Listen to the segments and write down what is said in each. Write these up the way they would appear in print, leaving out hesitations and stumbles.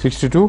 62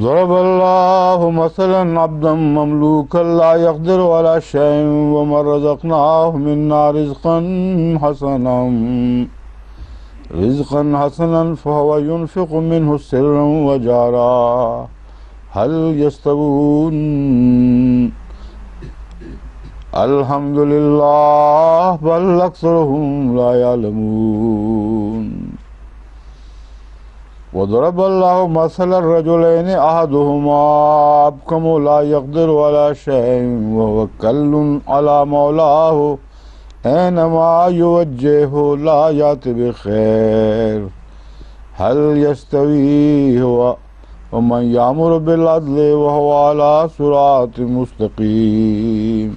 ضرب الله مثلا عبدا مملوكا لا يقدر على شيء ومن رزقناه منا رزقا حسنا فهو ينفق منه سرا وجهرا هل يستوون الحمد لله بل أكثرهم لا يعلمون وضرب الله مثلا الرجلين أحدهما أبكم لا يقدر على شيء وهو كل على مولاه أينما يوجهه لا يأتي بخير هل يستوي هو ومن يأمر بالعدل وهو على صراط مستقيم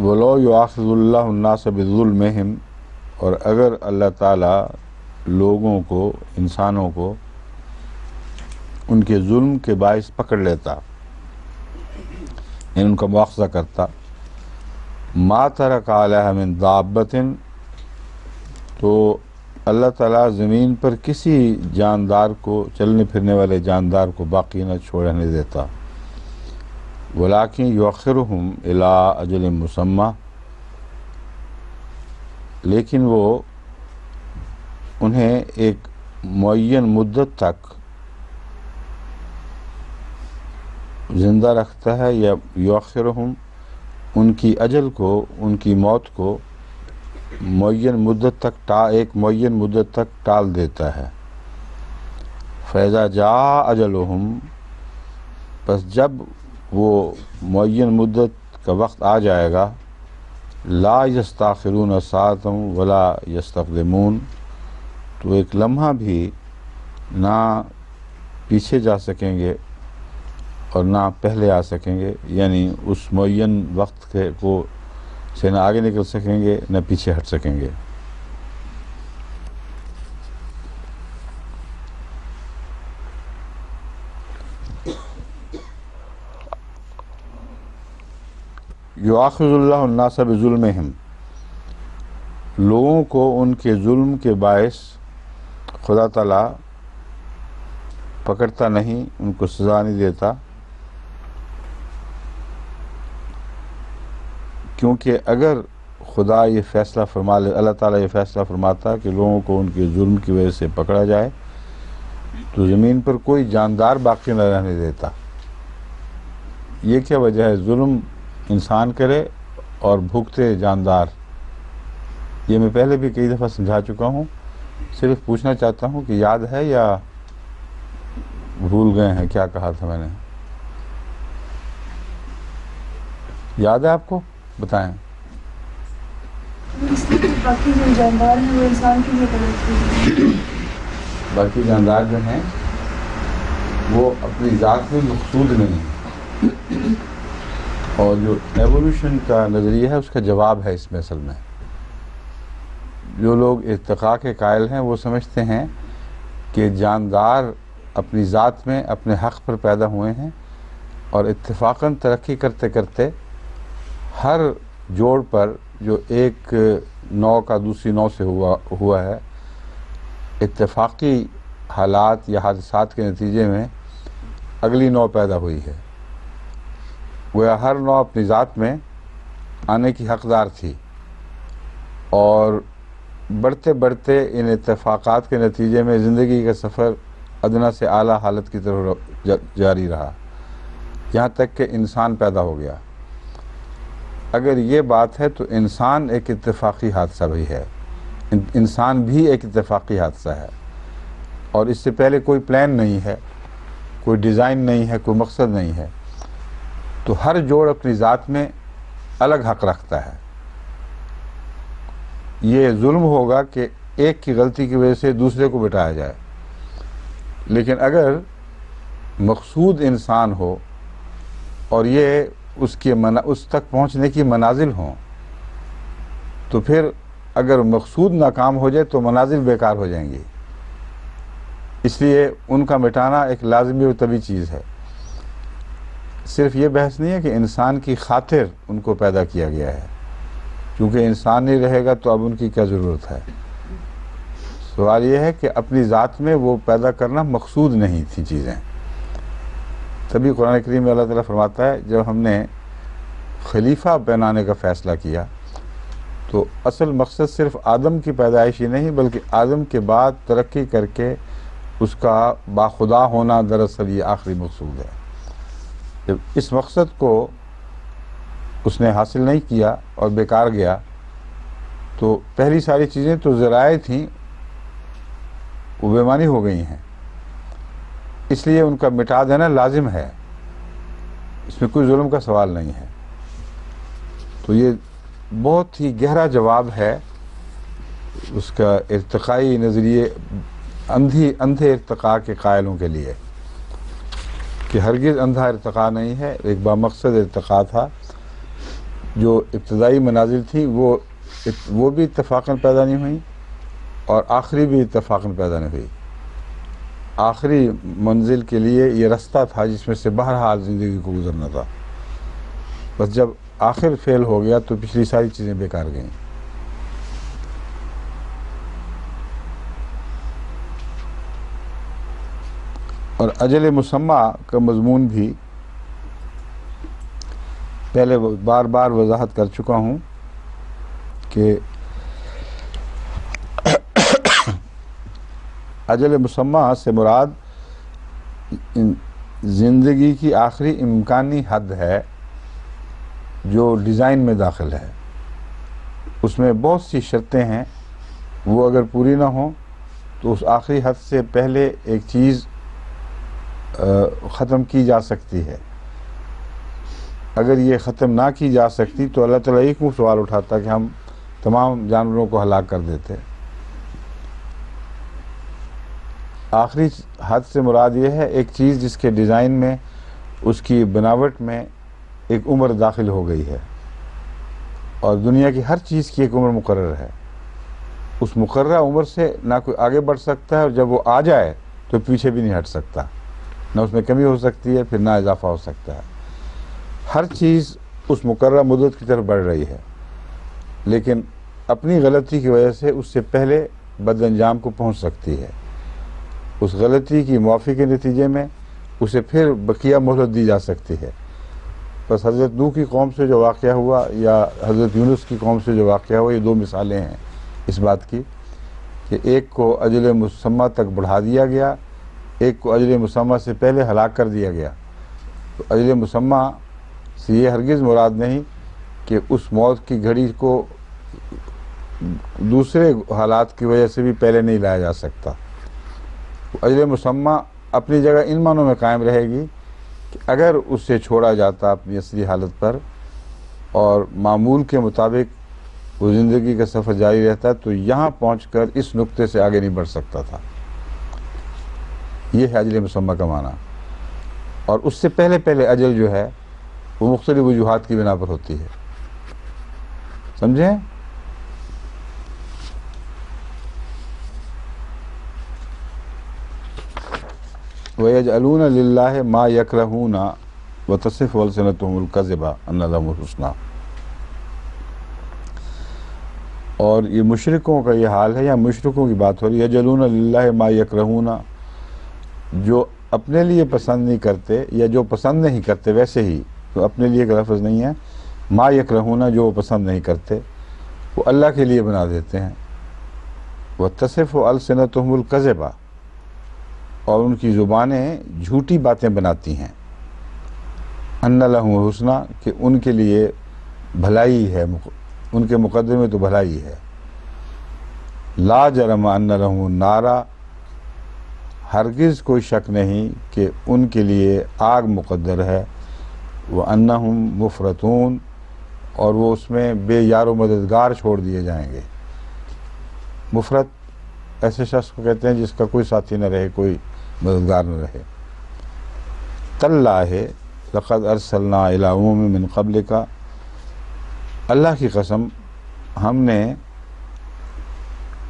وَلَوْ يُؤَاخِذُ اللَّهُ النَّاسَ بِظُلْمِهِمْ، اور اگر اللہ تعالیٰ لوگوں کو، انسانوں کو ان کے ظلم کے باعث پکڑ لیتا، ان کا مواخذہ کرتا، مَا تَرَكَ عَلَيْهَا مِن دَابَّةٍ، تو اللہ تعالیٰ زمین پر کسی جاندار کو، چلنے پھرنے والے جاندار کو باقی نہ چھوڑنے دیتا، وَلَٰكِن يُؤَخِّرُهُمْ إِلَىٰ أَجَلٍ مُّسَمًّى، لیکن وہ انہیں ایک معین مدت تک زندہ رکھتا ہے، یا یؤخرہم، ان کی اجل کو، ان کی موت کو معین مدت تک، ایک معین مدت تک ٹال دیتا ہے۔ فَإِذَا جَاءَ أَجَلُهُمْ، پس جب وہ معین مدت کا وقت آ جائے گا، لا یستاخرون ساعة ولا یستقدمون، تو ایک لمحہ بھی نہ پیچھے جا سکیں گے اور نہ پہلے آ سکیں گے، یعنی اس معین وقت کو سے نہ آگے نکل سکیں گے نہ پیچھے ہٹ سکیں گے۔ یؤاخذ اللہ الناس بظلمہم، لوگوں کو ان کے ظلم کے باعث خدا تعالیٰ پکڑتا نہیں، ان کو سزا نہیں دیتا، کیونکہ اگر خدا یہ فیصلہ اللہ تعالیٰ یہ فیصلہ فرماتا کہ لوگوں کو ان کے ظلم کی وجہ سے پکڑا جائے تو زمین پر کوئی جاندار باقی نہ رہنے دیتا۔ یہ کیا وجہ ہے؟ ظلم انسان کرے اور بھوکتے جاندار۔ یہ میں پہلے بھی کئی دفعہ سمجھا چکا ہوں، صرف پوچھنا چاہتا ہوں کہ یاد ہے یا بھول گئے ہیں کیا کہا تھا میں نے؟ یاد ہے آپ کو؟ بتائیں۔ باقی جو جاندار ہیں وہ انسان کے لیے کرتے ہیں، باقی جاندار جو ہیں وہ اپنی ذات میں مقصود نہیں ہیں، اور جو ایوولوشن کا نظریہ ہے اس کا جواب ہے اس میں اصل میں۔ جو لوگ ارتقاء کے قائل ہیں وہ سمجھتے ہیں کہ جاندار اپنی ذات میں اپنے حق پر پیدا ہوئے ہیں، اور اتفاقاً ترقی کرتے کرتے ہر جوڑ پر جو ایک نوع کا دوسری نوع سے ہوا ہے، اتفاقی حالات یا حادثات کے نتیجے میں اگلی نوع پیدا ہوئی ہے۔ گویا ہر نوع اپنی ذات میں آنے کی حقدار تھی، اور بڑھتے بڑھتے ان اتفاقات کے نتیجے میں زندگی کا سفر ادنا سے اعلیٰ حالت کی طرف جاری رہا، یہاں تک کہ انسان پیدا ہو گیا۔ اگر یہ بات ہے تو انسان ایک اتفاقی حادثہ بھی ہے، انسان بھی ایک اتفاقی حادثہ ہے، اور اس سے پہلے کوئی پلان نہیں ہے، کوئی ڈیزائن نہیں ہے، کوئی مقصد نہیں ہے، تو ہر جوڑ اپنی ذات میں الگ حق رکھتا ہے۔ یہ ظلم ہوگا کہ ایک کی غلطی کی وجہ سے دوسرے کو بٹایا جائے، لیکن اگر مقصود انسان ہو اور یہ اس تک پہنچنے کی منازل ہوں، تو پھر اگر مقصود ناکام ہو جائے تو منازل بیکار ہو جائیں گی، اس لیے ان کا مٹانا ایک لازمی اور طبیعی چیز ہے۔ صرف یہ بحث نہیں ہے کہ انسان کی خاطر ان کو پیدا کیا گیا ہے، کیونکہ انسان نہیں رہے گا تو اب ان کی کیا ضرورت ہے۔ سوال یہ ہے کہ اپنی ذات میں وہ پیدا کرنا مقصود نہیں تھی چیزیں۔ تبھی قرآن کریم میں اللہ تعالیٰ فرماتا ہے جب ہم نے خلیفہ بنانے کا فیصلہ کیا تو اصل مقصد صرف آدم کی پیدائش ہی نہیں بلکہ آدم کے بعد ترقی کر کے اس کا باخدا ہونا دراصل یہ آخری مقصود ہے۔ جب اس مقصد کو اس نے حاصل نہیں کیا اور بیکار گیا تو پہلی ساری چیزیں تو ذرائع تھیں وہ بے معنی ہو گئی ہیں، اس لیے ان کا مٹا دینا لازم ہے، اس میں کوئی ظلم کا سوال نہیں ہے۔ تو یہ بہت ہی گہرا جواب ہے اس کا ارتقائی نظریے اندھے ارتقاء کے قائلوں کے لیے، کہ ہرگز اندھا ارتقاء نہیں ہے، ایک بامقصد ارتقاء تھا۔ جو ابتدائی منازل تھیں وہ بھی اتفاقاً پیدا نہیں ہوئیں اور آخری بھی اتفاقاً پیدا نہیں ہوئی۔ آخری منزل کے لیے یہ رستہ تھا جس میں سے بہرحال زندگی کو گزرنا تھا، بس جب آخر فیل ہو گیا تو پچھلی ساری چیزیں بیکار گئیں۔ اور اجل مسمى کا مضمون بھی پہلے بار بار وضاحت کر چکا ہوں کہ اجل مسمى سے مراد زندگی کی آخری امکانی حد ہے جو ڈیزائن میں داخل ہے۔ اس میں بہت سی شرطیں ہیں، وہ اگر پوری نہ ہوں تو اس آخری حد سے پہلے ایک چیز ختم کی جا سکتی ہے۔ اگر یہ ختم نہ کی جا سکتی تو اللہ تعالیٰ ایک منہ سوال اٹھاتا کہ ہم تمام جانوروں کو ہلاک کر دیتے۔ آخری حد سے مراد یہ ہے ایک چیز جس کے ڈیزائن میں، اس کی بناوٹ میں ایک عمر داخل ہو گئی ہے، اور دنیا کی ہر چیز کی ایک عمر مقرر ہے۔ اس مقررہ عمر سے نہ کوئی آگے بڑھ سکتا ہے، اور جب وہ آ جائے تو پیچھے بھی نہیں ہٹ سکتا، نہ اس میں کمی ہو سکتی ہے پھر نہ اضافہ ہو سکتا ہے۔ ہر چیز اس مقررہ مدت کی طرف بڑھ رہی ہے، لیکن اپنی غلطی کی وجہ سے اس سے پہلے بد انجام کو پہنچ سکتی ہے۔ اس غلطی کی معافی کے نتیجے میں اسے پھر بقیہ مہلت دی جا سکتی ہے۔ بس حضرت نوح کی قوم سے جو واقعہ ہوا یا حضرت یونس کی قوم سے جو واقعہ ہوا، یہ دو مثالیں ہیں اس بات کی کہ ایک کو اجل مسمى تک بڑھا دیا گیا، ایک کو اجل مسمى سے پہلے ہلاک کر دیا گیا۔ تو اجل مسمى سے یہ ہرگز مراد نہیں کہ اس موت کی گھڑی کو دوسرے حالات کی وجہ سے بھی پہلے نہیں لایا جا سکتا۔ اجل مسمى اپنی جگہ ان معنوں میں قائم رہے گی کہ اگر اس سے چھوڑا جاتا اپنی اصلی حالت پر اور معمول کے مطابق وہ زندگی کا سفر جاری رہتا تو یہاں پہنچ کر اس نقطے سے آگے نہیں بڑھ سکتا تھا۔ یہ ہے اجل مسمى کا معنی۔ اور اس سے پہلے اجل جو ہے وہ مختلف وجوہات کی بنا پر ہوتی ہے، سمجھیں؟ وَيَجْعَلُونَ لِلَّهِ مَا يَكْرَهُونَ وَتَصِفُ أَلْسِنَتُهُمُ الْكَذِبَ أَنَّ لَهُمُ الْحُسْنَى۔ اور یہ مشرکوں کا یہ حال ہے، یا مشرکوں کی بات ہو رہی ہے۔ یجعلون للہ ما یکرہون، جو اپنے لیے پسند نہیں کرتے یا جو پسند نہیں کرتے، ویسے ہی تو اپنے لیے کا لفظ نہیں ہے، ما یکرہون جو وہ پسند نہیں کرتے وہ اللہ کے لیے بنا دیتے ہیں۔ وتصف السنتہم الکذب، اور ان کی زبانیں جھوٹی باتیں بناتی ہیں۔ ان لہم الحسنی، کہ ان کے لیے بھلائی ہے، ان کے مقدر میں تو بھلائی ہے۔ لا جرم ان لہم النار، ہرگز کوئی شک نہیں کہ ان کے لیے آگ مقدر ہے۔ وانہم مفرطون، اور وہ اس میں بے یار و مددگار چھوڑ دیے جائیں گے۔ مفرط ایسے شخص کو کہتے ہیں جس کا کوئی ساتھی نہ رہے، کوئی مددگار نہ رہے۔ تاللہ لقد ارسلنا الی امم من قبلک، اللہ کی قسم ہم نے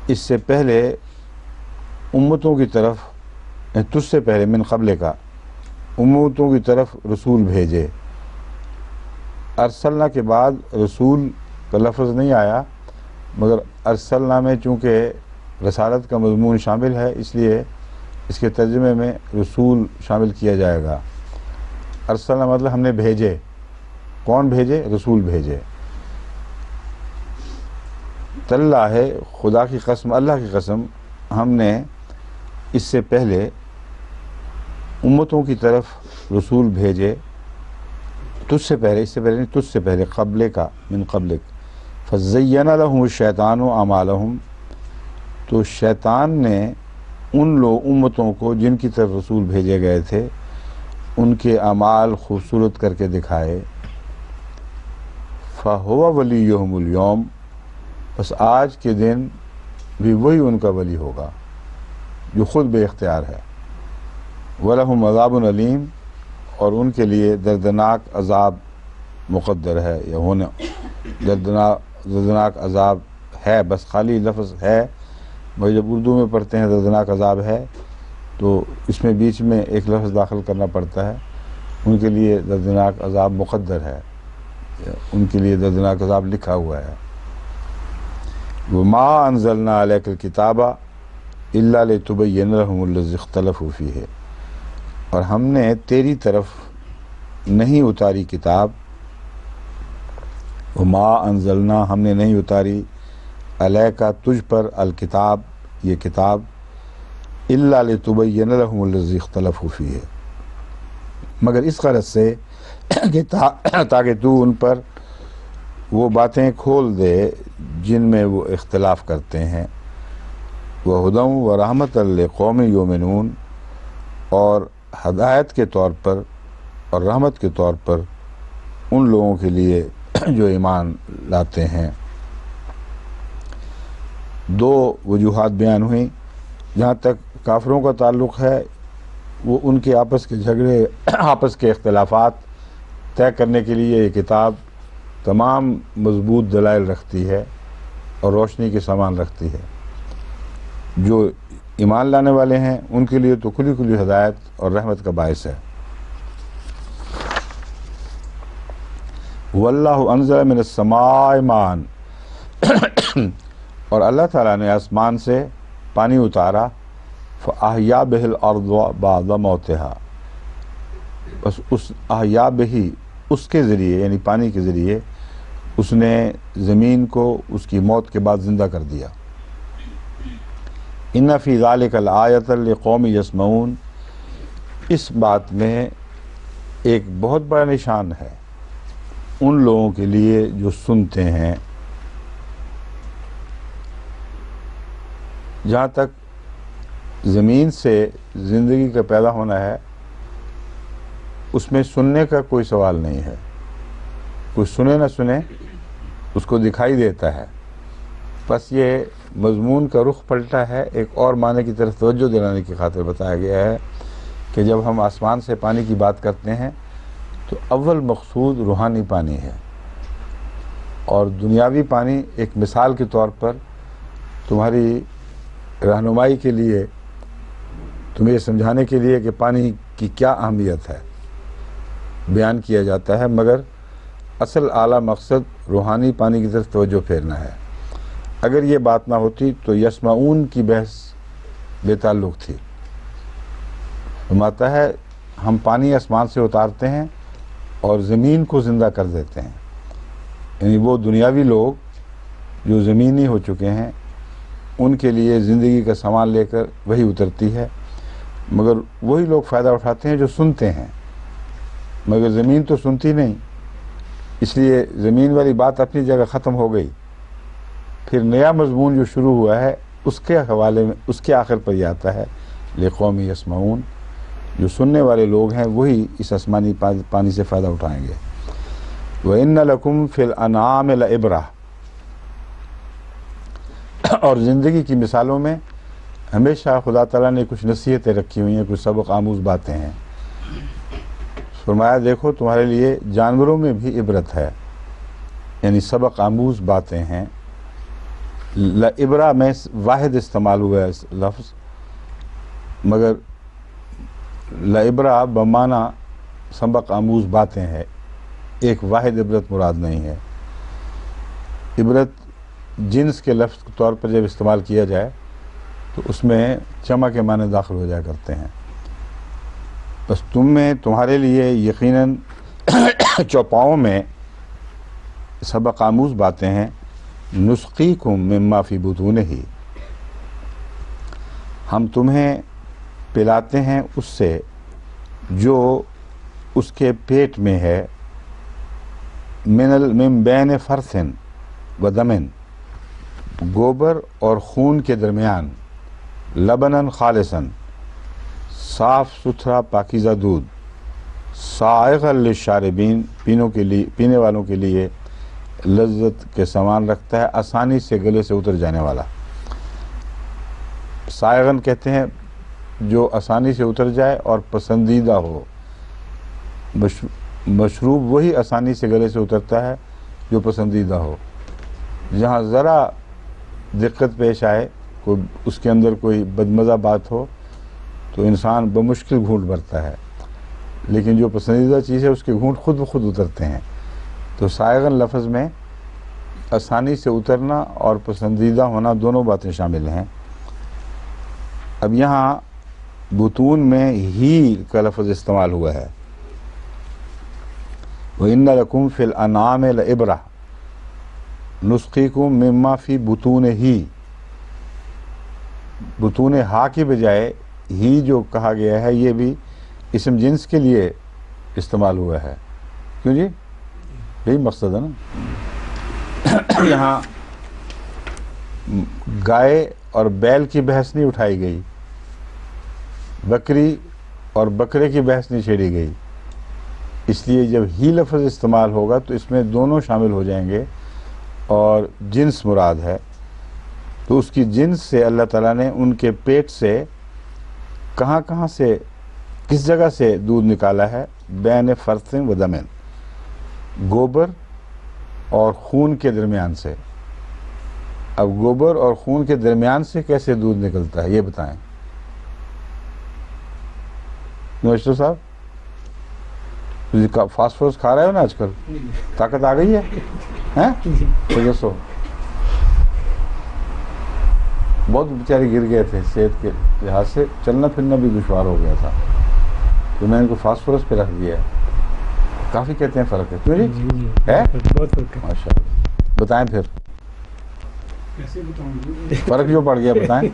اس سے پہلے امتوں کی طرف، تجھ سے پہلے، من قبل کا امتوں کی طرف رسول بھیجے. ارسلنا کے بعد رسول کا لفظ نہیں آیا، مگر ارسلنا میں چونکہ رسالت کا مضمون شامل ہے اس لیے اس کے ترجمے میں رسول شامل کیا جائے گا. ارسلنا مطلب ہم نے بھیجے. کون بھیجے؟ رسول بھیجے. تاللہ ہے، خدا کی قسم، اللہ کی قسم، ہم نے اس سے پہلے امتوں کی طرف رسول بھیجے. تجھ سے پہلے، اس سے پہلے نہیں، تجھ سے پہلے، قبلے کا، من قبلک. فزین لہم الشیطان اعمالہم، تو شیطان نے ان امتوں کو جن کی طرف رسول بھیجے گئے تھے ان کے اعمال خوبصورت کر کے دکھائے. فَهُوَ وَلِيُّهُمُ الْيَوْمَ، بس آج کے دن بھی وہی ان کا ولی ہوگا جو خود بے اختیار ہے. وَلَهُمْ عَذَابٌ عَلِيمٌ، اور ان کے لیے دردناک عذاب مقدر ہے، یا ہونے دردناک عذاب ہے. بس خالی لفظ ہے، بھائی جب اردو میں پڑھتے ہیں دردناک عذاب ہے تو اس میں بیچ میں ایک لفظ داخل کرنا پڑتا ہے. ان کے لیے دردناک عذاب مقدر ہے، ان کے لیے دردناک عذاب لکھا ہوا ہے. وَمَا أَنزَلْنَا عَلَيْكَ الْكِتَابَ إِلَّا لِتُبَيِّنَ لَهُمُ الَّذِي اخْتَلَفُوا فِيهِ، اور ہم نے تیری طرف نہیں اتاری کتاب. وَمَا أَنزَلْنَا، ہم نے نہیں اتاری، علیکا تجھ پر، الکتاب یہ کتاب، إِلَّا لِتُبَيِّنَ لَهُمُ الَّذِي اخْتَلَفُوا فِيهِ، مگر اس غرض سے کہ تاکہ تو ان پر وہ باتیں کھول دے جن میں وہ اختلاف کرتے ہیں. وَهُدًى وَرَحْمَةً لِقَوْمٍ يُؤْمِنُونَ، اور ہدایت کے طور پر اور رحمت کے طور پر ان لوگوں کے لیے جو ایمان لاتے ہیں. دو وجوہات بیان ہوئیں. جہاں تک کافروں کا تعلق ہے وہ ان کے آپس کے جھگڑے، آپس کے اختلافات طے کرنے کے لیے یہ کتاب تمام مضبوط دلائل رکھتی ہے اور روشنی کے سامان رکھتی ہے. جو ایمان لانے والے ہیں ان کے لیے تو کھلی کھلی ہدایت اور رحمت کا باعث ہے. وَاللَّهُ أَنزَلَ مِنَ السَّمَاءِ مَاءً، اور اللہ تعالیٰ نے آسمان سے پانی اتارا. فَأَحْيَا بِهِ الْأَرْضَ بَعْدَ مَوْتِهَا، بس اس احیا بہی، اس کے ذریعے یعنی پانی کے ذریعے اس نے زمین کو اس کی موت کے بعد زندہ کر دیا. ان فی ذلک لآیۃ لقوم یسمعون، اس بات میں ایک بہت بڑا نشان ہے ان لوگوں کے لیے جو سنتے ہیں. جہاں تک زمین سے زندگی کا پیدا ہونا ہے اس میں سننے کا کوئی سوال نہیں ہے. کوئی سنے نہ سنے اس کو دکھائی دیتا ہے. بس یہ مضمون کا رخ پلٹا ہے، ایک اور معنی کی طرف توجہ دلانے کی خاطر بتایا گیا ہے کہ جب ہم آسمان سے پانی کی بات کرتے ہیں تو اول مقصود روحانی پانی ہے، اور دنیاوی پانی ایک مثال کے طور پر تمہاری رہنمائی کے لیے، تمہیں یہ سمجھانے کے لیے کہ پانی کی کیا اہمیت ہے بیان کیا جاتا ہے، مگر اصل اعلیٰ مقصد روحانی پانی کی طرف توجہ پھیرنا ہے. اگر یہ بات نہ ہوتی تو یسمعون کی بحث بے تعلق تھی. فرماتا ہے ہم پانی آسمان سے اتارتے ہیں اور زمین کو زندہ کر دیتے ہیں. یعنی وہ دنیاوی لوگ جو زمینی ہو چکے ہیں ان کے لیے زندگی کا سامان لے کر وہی اترتی ہے، مگر وہی لوگ فائدہ اٹھاتے ہیں جو سنتے ہیں، مگر زمین تو سنتی نہیں. اس لیے زمین والی بات اپنی جگہ ختم ہو گئی. پھر نیا مضمون جو شروع ہوا ہے اس کے حوالے میں، اس کے آخر پر یہ آتا ہے لقوم یسمعون، جو سننے والے لوگ ہیں وہی اس آسمانی پانی سے فائدہ اٹھائیں گے. وَإِنَّ لَكُمْ فِي الْأَنْعَامِ لَعِبْرَةً، اور زندگی کی مثالوں میں ہمیشہ خدا تعالیٰ نے کچھ نصیحتیں رکھی ہوئی ہیں، کچھ سبق آموز باتیں ہیں. فرمایا دیکھو تمہارے لیے جانوروں میں بھی عبرت ہے، یعنی سبق آموز باتیں ہیں. لعبرہ میں واحد استعمال ہوا ہے اس لفظ، مگر لعبرہ بمانا سبق آموز باتیں ہیں، ایک واحد عبرت مراد نہیں ہے۔ عبرت جنس کے لفظ کے طور پر جب استعمال کیا جائے تو اس میں جمع کے معنی داخل ہو جایا کرتے ہیں۔ بس تمہارے لیے یقیناً چوپاؤں میں سبق آموز باتیں ہیں۔ نسقیکم مما فی بطونہ، ہم تمہیں پلاتے ہیں اس سے جو اس کے پیٹ میں ہے، من بین فرث و دمن، گوبر اور خون کے درمیان، لبنن خالصاً، صاف ستھرا پاکیزہ دودھ، سائغا للشاربین، پینے والوں کے لیے لذت کے سامان رکھتا ہے، آسانی سے گلے سے اتر جانے والا۔ سائغن کہتے ہیں جو آسانی سے اتر جائے اور پسندیدہ ہو۔ مشروب وہی آسانی سے گلے سے اترتا ہے جو پسندیدہ ہو۔ جہاں ذرا دقت پیش آئے، اس کے اندر کوئی بدمزہ بات ہو تو انسان بمشکل گھونٹ بھرتا ہے، لیکن جو پسندیدہ چیز ہے اس کے گھونٹ خود بخود اترتے ہیں۔ تو سائغن لفظ میں آسانی سے اترنا اور پسندیدہ ہونا دونوں باتیں شامل ہیں۔ اب یہاں بطون میں ہی کا لفظ استعمال ہوا ہے۔ وَإِنَّ لَكُمْ فِي الْأَنْعَامِ لَعِبْرَةً نُسْقِيكُم مِّمَّا فِي بُطُونِهِ، بطون ہا کی بجائے ہی جو کہا گیا ہے یہ بھی اسم جنس کے لیے استعمال ہوا ہے۔ کیوں جی؟ یہی مقصد ہے نا۔ یہاں گائے اور بیل کی بحث نہیں اٹھائی گئی، بکری اور بکرے کی بحث نہیں چھیڑی گئی، اس لیے جب ہی لفظ استعمال ہوگا تو اس میں دونوں شامل ہو جائیں گے اور جنس مراد ہے۔ تو اس کی جنس سے اللہ تعالیٰ نے ان کے پیٹ سے کہاں سے، کس جگہ سے دودھ نکالا ہے؟ بین فرث و دمن، گوبر اور خون کے درمیان سے۔ اب گوبر اور خون کے درمیان سے کیسے دودھ نکلتا ہے یہ بتائیں نوشتر صاحب؟ فاسفورس کھا رہے ہو نا آج کل، طاقت آ گئی ہے؟ تو دسو، بہت بیچارے گر گئے تھے، صحت کے لحاظ سے چلنا پھرنا بھی دشوار ہو گیا تھا، تو میں ان کو فاسفورس پہ رکھ دیا ہے۔ کافی کہتے ہیں فرق ہے، کیوں جی؟ ہے بہت فرق ہے۔ ماشاء اللہ۔ بتائیں پھر کیسے بتاؤں؟ فرق جو پڑ گیا بتائیں۔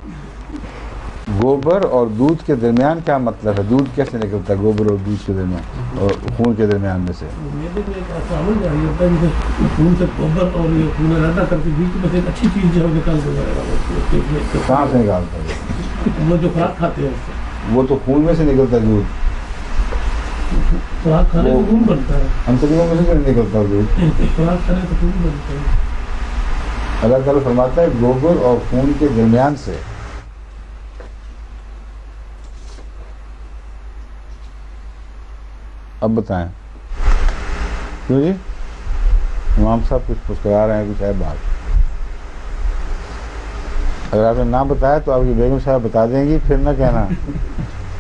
گوبر اور دودھ کے درمیان کیا مطلب ہے؟ دودھ کیسے نکلتا ہے گوبر اور دودھ کے درمیان اور خون کے درمیان میں سے؟ میرے کو ایک ایسا عمل جاری ہوتا ہے جیسے خون سے گوبر اور یہ خون ردا کر کے بیچ میں سے ایک اچھی چیز جو ہے نکال کے جائے گا۔ کہاں سے نکالتا ہے؟ ہم لوگ جو خوراک کھاتے ہیں اس سے، وہ تو خون میں سے نکلتا ہے دودھ، خوراک کھانے سے خون بنتا ہے، ہم سبوں میں سے نہیں نکلتا دودھ۔ خوراک کھانے سے خون بنتا ہے۔ اللہ تعالیٰ فرماتا ہے گوبر اور خون کے درمیان سے۔ اب بتائیں کیوں جی؟ امام صاحب کچھ مسکرا رہے ہیں، کچھ ہے بات؟ اگر آپ نے نہ بتایا تو آپ کی بیگم صاحب بتا دیں گی، پھر نہ کہنا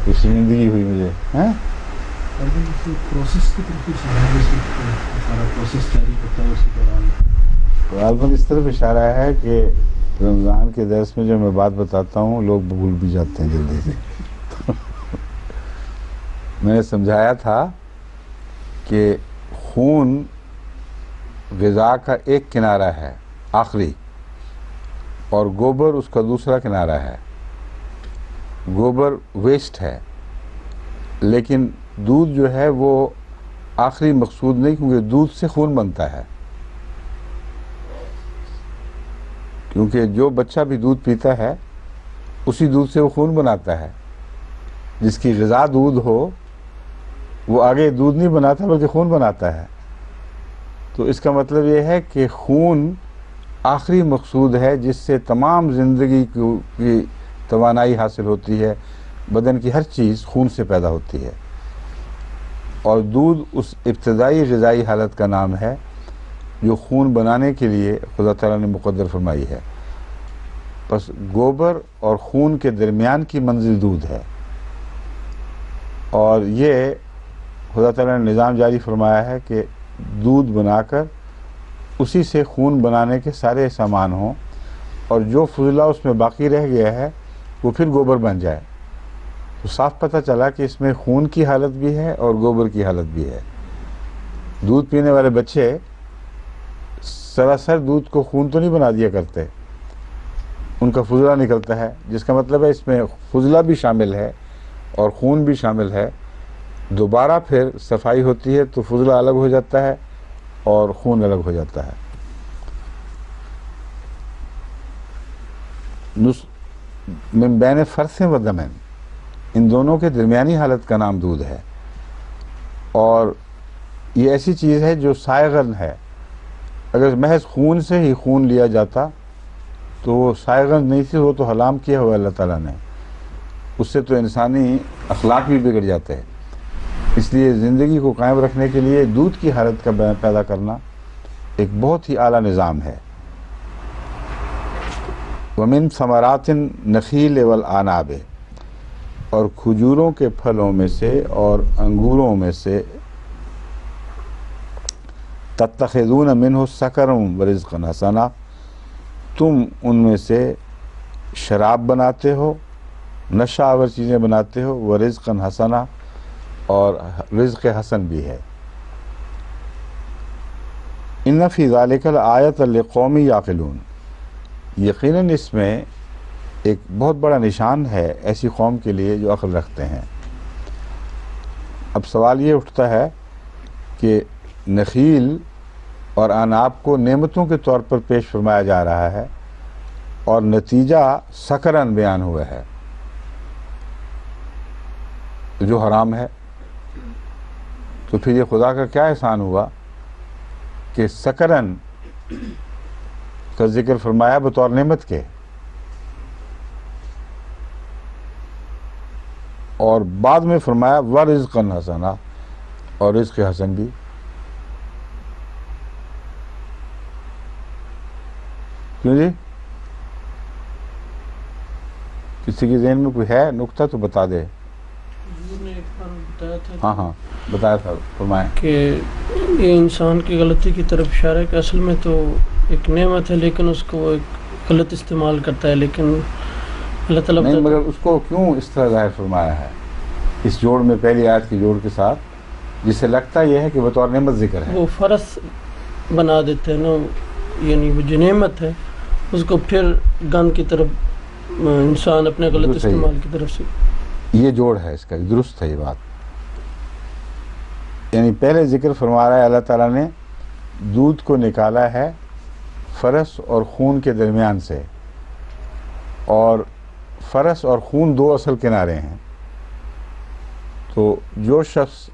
کچھ شرمندگی ہوئی مجھے۔ پروسیس کی طرف سارا پروسیس جاری کرتا ہے اسی دوران۔ غالباً اس طرف اشارہ ہے کہ رمضان کے درس میں جو میں بات بتاتا ہوں لوگ بھول بھی جاتے ہیں جلدی سے۔ میں نے سمجھایا تھا کہ خون غذا کا ایک کنارہ ہے آخری، اور گوبر اس کا دوسرا کنارہ ہے۔ گوبر ویسٹ ہے، لیکن دودھ جو ہے وہ آخری مقصود نہیں، کیونکہ دودھ سے خون بنتا ہے۔ کیونکہ جو بچہ بھی دودھ پیتا ہے اسی دودھ سے وہ خون بناتا ہے۔ جس کی غذا دودھ ہو وہ آگے دودھ نہیں بناتا بلکہ خون بناتا ہے۔ تو اس کا مطلب یہ ہے کہ خون آخری مقصود ہے جس سے تمام زندگی کی توانائی حاصل ہوتی ہے، بدن کی ہر چیز خون سے پیدا ہوتی ہے، اور دودھ اس ابتدائی غذائی حالت کا نام ہے جو خون بنانے کے لیے خدا تعالیٰ نے مقدر فرمائی ہے۔ پس گوبر اور خون کے درمیان کی منزل دودھ ہے، اور یہ خدا تعالیٰ نے نظام جاری فرمایا ہے کہ دودھ بنا کر اسی سے خون بنانے کے سارے سامان ہوں، اور جو فضلہ اس میں باقی رہ گیا ہے وہ پھر گوبر بن جائے. تو صاف پتہ چلا کہ اس میں خون کی حالت بھی ہے اور گوبر کی حالت بھی ہے. دودھ پینے والے بچے سراسر دودھ کو خون تو نہیں بنا دیا کرتے، ان کا فضلہ نکلتا ہے، جس کا مطلب ہے اس میں فضلہ بھی شامل ہے اور خون بھی شامل ہے. دوبارہ پھر صفائی ہوتی ہے تو فضلہ الگ ہو جاتا ہے اور خون الگ ہو جاتا ہے. من بین فرث و دمن، ان دونوں کے درمیانی حالت کا نام دودھ ہے. اور یہ ایسی چیز ہے جو سائغن ہے. اگر محض خون سے ہی خون لیا جاتا تو وہ سائغن نہیں تھی، وہ تو حرام کیا ہوا اللہ تعالیٰ نے. اس سے تو انسانی اخلاق بھی بگڑ جاتے ہیں. اس لیے زندگی کو قائم رکھنے کے لیے دودھ کی حالت کا پیدا کرنا ایک بہت ہی اعلیٰ نظام ہے. ومن ثمرات النخیل والعناب، اور کھجوروں کے پھلوں میں سے اور انگوروں میں سے تتخذون منہ سکرا ورزقا حسنا، تم ان میں سے شراب بناتے ہو، نشہ آور چیزیں بناتے ہو، ورزقا حسنا، اور رزق حسن بھی ہے. ان فی ذلک لآیۃ لقوم یعقلون، یقیناً اس میں ایک بہت بڑا نشان ہے ایسی قوم کے لیے جو عقل رکھتے ہیں. اب سوال یہ اٹھتا ہے کہ نخیل اور عناب کو نعمتوں کے طور پر پیش فرمایا جا رہا ہے اور نتیجہ سکرن بیان ہوا ہے جو حرام ہے. تو پھر یہ خدا کا کیا احسان ہوا کہ سکرن کا ذکر فرمایا بطور نعمت کے، اور بعد میں فرمایا ورزقا حسنا، اور رزق حسن بھی. کیوں جی؟ کسی کے ذہن میں کوئی ہے نقطہ تو بتا دے. حضور نے ایک بار بتایا تھا ہاں بتایا تھا، فرمائیں. کہ یہ انسان کی غلطی کی طرف اشارہ ہے کہ اصل میں تو ایک نعمت ہے لیکن اس کو وہ ایک غلط استعمال کرتا ہے. لیکن اللہ تعالیٰ نہیں، مگر اس کو کیوں اس طرح ظاہر فرمایا ہے اس جوڑ میں، پہلی آیت کی جوڑ کے ساتھ، جس سے لگتا یہ ہے کہ بطور نعمت ذکر ہے. وہ فرض بنا دیتے ہیں نا، یعنی وہ جو نعمت ہے اس کو پھر گند کی طرف انسان اپنے غلط استعمال کی طرف سے. یہ جوڑ ہے اس کا، درست ہے یہ بات. یعنی پہلے ذکر فرما رہا ہے اللہ تعالیٰ نے دودھ کو نکالا ہے فرس اور خون کے درمیان سے، اور فرس اور خون دو اصل کنارے ہیں. تو جو شخص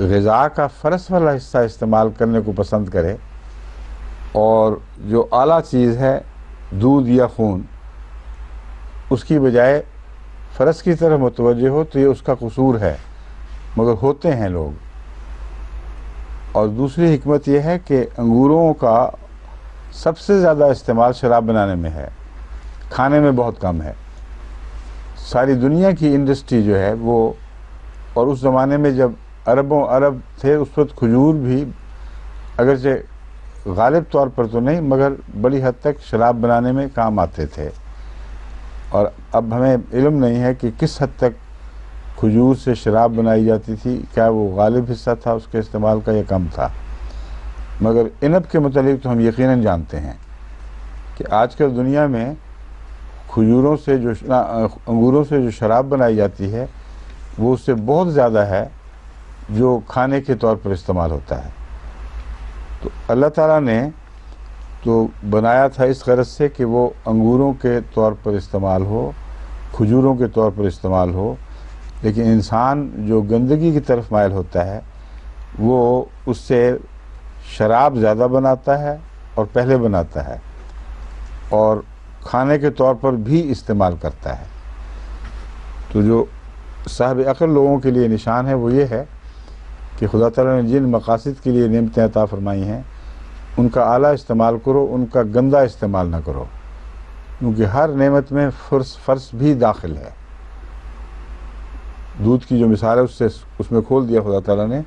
غذا کا فرس والا حصہ استعمال کرنے کو پسند کرے اور جو اعلیٰ چیز ہے دودھ یا خون اس کی بجائے فرس کی طرف متوجہ ہو تو یہ اس کا قصور ہے، مگر ہوتے ہیں لوگ. اور دوسری حکمت یہ ہے کہ انگوروں کا سب سے زیادہ استعمال شراب بنانے میں ہے، کھانے میں بہت کم ہے. ساری دنیا کی انڈسٹری جو ہے وہ، اور اس زمانے میں جب اربوں ارب تھے اس وقت کھجور بھی اگرچہ غالب طور پر تو نہیں مگر بڑی حد تک شراب بنانے میں کام آتے تھے. اور اب ہمیں علم نہیں ہے کہ کس حد تک کھجور سے شراب بنائی جاتی تھی، کیا وہ غالب حصہ تھا اس کے استعمال کا یا کم تھا. مگر عنب کے متعلق تو ہم یقیناً جانتے ہیں کہ آج کل دنیا میں کھجوروں سے انگوروں سے جو شراب بنائی جاتی ہے وہ اس سے بہت زیادہ ہے جو کھانے کے طور پر استعمال ہوتا ہے. تو اللہ تعالیٰ نے تو بنایا تھا اس غرض سے کہ وہ انگوروں کے طور پر استعمال ہو، کھجوروں کے طور پر استعمال ہو. لیکن انسان جو گندگی کی طرف مائل ہوتا ہے وہ اس سے شراب زیادہ بناتا ہے اور پہلے بناتا ہے اور کھانے کے طور پر بھی استعمال کرتا ہے. تو جو صاحب عقل لوگوں کے لیے نشان ہے وہ یہ ہے کہ خدا تعالیٰ نے جن مقاصد کے لیے نعمتیں عطا فرمائی ہیں ان کا اعلیٰ استعمال کرو، ان کا گندہ استعمال نہ کرو، کیونکہ ہر نعمت میں فرض بھی داخل ہے. دودھ کی جو مثال ہے اس میں کھول دیا خدا تعالیٰ نے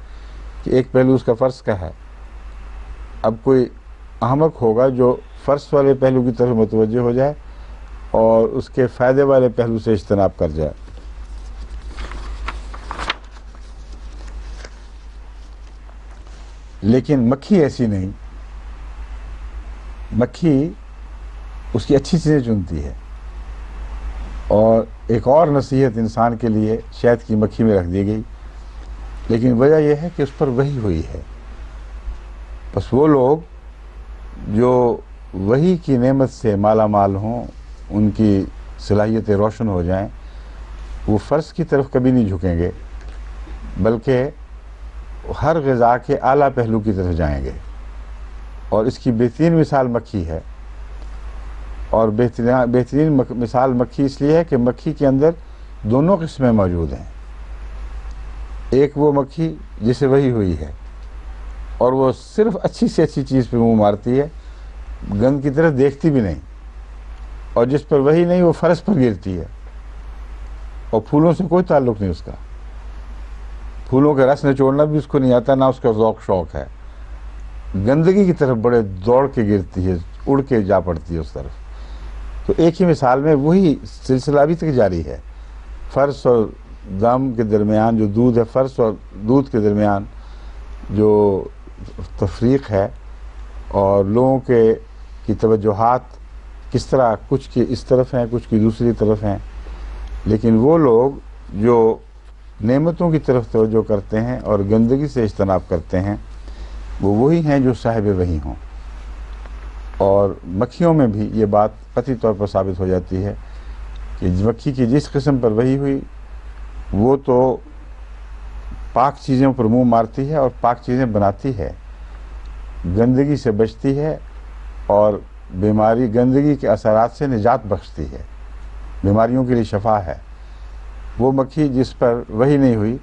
کہ ایک پہلو اس کا فرض کا ہے. اب کوئی احمق ہوگا جو فرض والے پہلو کی طرف متوجہ ہو جائے اور اس کے فائدے والے پہلو سے اجتناب کر جائے. لیکن مکھی ایسی نہیں. مکھی اس کی اچھی چیزیں چنتی ہے. اور ایک اور نصیحت انسان کے لیے شہد کی مکھی میں رکھ دی گئی، لیکن وجہ یہ ہے کہ اس پر وحی ہوئی ہے. بس وہ لوگ جو وحی کی نعمت سے مالا مال ہوں، ان کی صلاحیتیں روشن ہو جائیں، وہ فرض کی طرف کبھی نہیں جھکیں گے، بلکہ ہر غذا کے اعلیٰ پہلو کی طرف جائیں گے. اور اس کی بہترین مثال مکھی ہے. اور بہترین مثال مکھی اس لیے ہے کہ مکھی کے اندر دونوں قسمیں موجود ہیں. ایک وہ مکھی جسے وحی ہوئی ہے اور وہ صرف اچھی سے اچھی چیز پہ منہ مارتی ہے، گند کی طرف دیکھتی بھی نہیں. اور جس پر وحی نہیں وہ فرض پر گرتی ہے، اور پھولوں سے کوئی تعلق نہیں اس کا. پھولوں کا رس نچوڑنا بھی اس کو نہیں آتا، نہ اس کا ذوق شوق ہے. گندگی کی طرف بڑے دوڑ کے گرتی ہے، اڑ کے جا پڑتی ہے اس طرف. تو ایک ہی مثال میں وہی سلسلہ ابھی تک جاری ہے. فرض اور دم کے درمیان جو دودھ ہے، فرض اور دودھ کے درمیان جو تفریق ہے، اور لوگوں کی توجہات کس طرح کچھ کی اس طرف ہیں، کچھ کی دوسری طرف ہیں. لیکن وہ لوگ جو نعمتوں کی طرف توجہ کرتے ہیں اور گندگی سے اجتناب کرتے ہیں، وہ وہی ہیں جو صاحب وحی ہوں. اور مکھیوں میں بھی یہ بات قطعی طور پر ثابت ہو جاتی ہے کہ مکھی کی جس قسم پر وحی ہوئی وہ تو پاک چیزوں پر منہ مارتی ہے اور پاک چیزیں بناتی ہے، گندگی سے بچتی ہے اور گندگی کے اثرات سے نجات بخشتی ہے، بیماریوں کے لیے شفا ہے. وہ مکھی جس پر وحی نہیں ہوئی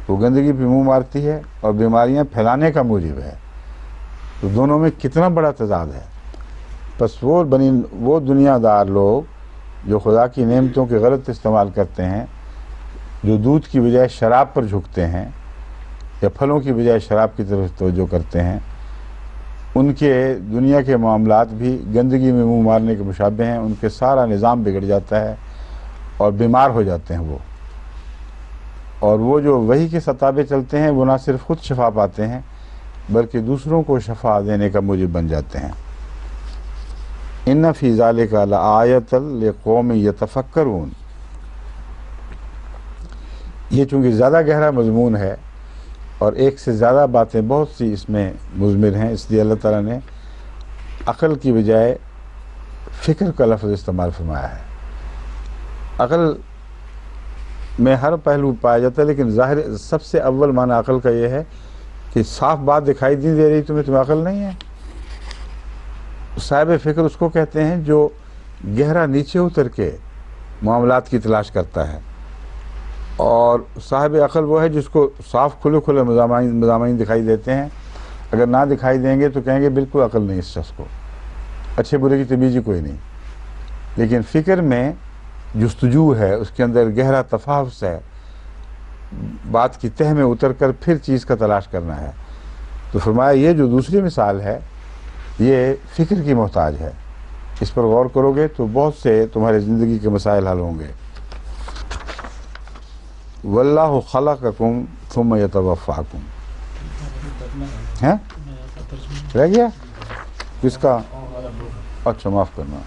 وہ گندگی پہ منہ مارتی ہے اور بیماریاں پھیلانے کا موجب ہے. تو دونوں میں کتنا بڑا تضاد ہے. بس وہ دنیا دار لوگ جو خدا کی نعمتوں کے غلط استعمال کرتے ہیں، جو دودھ کی بجائے شراب پر جھکتے ہیں یا پھلوں کی بجائے شراب کی طرف توجہ کرتے ہیں، ان کے دنیا کے معاملات بھی گندگی میں منہ مارنے کے مشابہ ہیں. ان کے سارا نظام بگڑ جاتا ہے اور بیمار ہو جاتے ہیں وہ. اور وہ جو وحی کے سطح پہ چلتے ہیں وہ نہ صرف خود شفا پاتے ہیں بلکہ دوسروں کو شفا دینے کا موجب بن جاتے ہیں. ان فی ذالک لآیۃ لقوم یتفکرون. یہ چونکہ زیادہ گہرا مضمون ہے اور ایک سے زیادہ باتیں بہت سی اس میں مضمر ہیں، اس لیے اللہ تعالیٰ نے عقل کی بجائے فکر کا لفظ استعمال فرمایا ہے. عقل میں ہر پہلو پایا جاتا ہے، لیکن ظاہر سب سے اول معنی عقل کا یہ ہے کہ صاف بات دکھائی نہیں دے رہی تمہیں عقل نہیں ہے. صاحب فکر اس کو کہتے ہیں جو گہرا نیچے اتر کے معاملات کی تلاش کرتا ہے، اور صاحب عقل وہ ہے جس کو صاف کھلے مضامین دکھائی دیتے ہیں. اگر نہ دکھائی دیں گے تو کہیں گے بالکل عقل نہیں اس شخص کو، اچھے برے کی تمیز ہی کوئی نہیں. لیکن فکر میں جستجو ہے، اس کے اندر گہرا تفحص ہے، بات کی تہ میں اتر کر پھر چیز کا تلاش کرنا ہے. تو فرمایا یہ جو دوسری مثال ہے یہ فکر کی محتاج ہے. اس پر غور کرو گے تو بہت سے تمہارے زندگی کے مسائل حل ہوں گے. واللہ خلقکم ثم یتوفاکم. رہ گیا کس کا؟ اچھا معاف کرنا.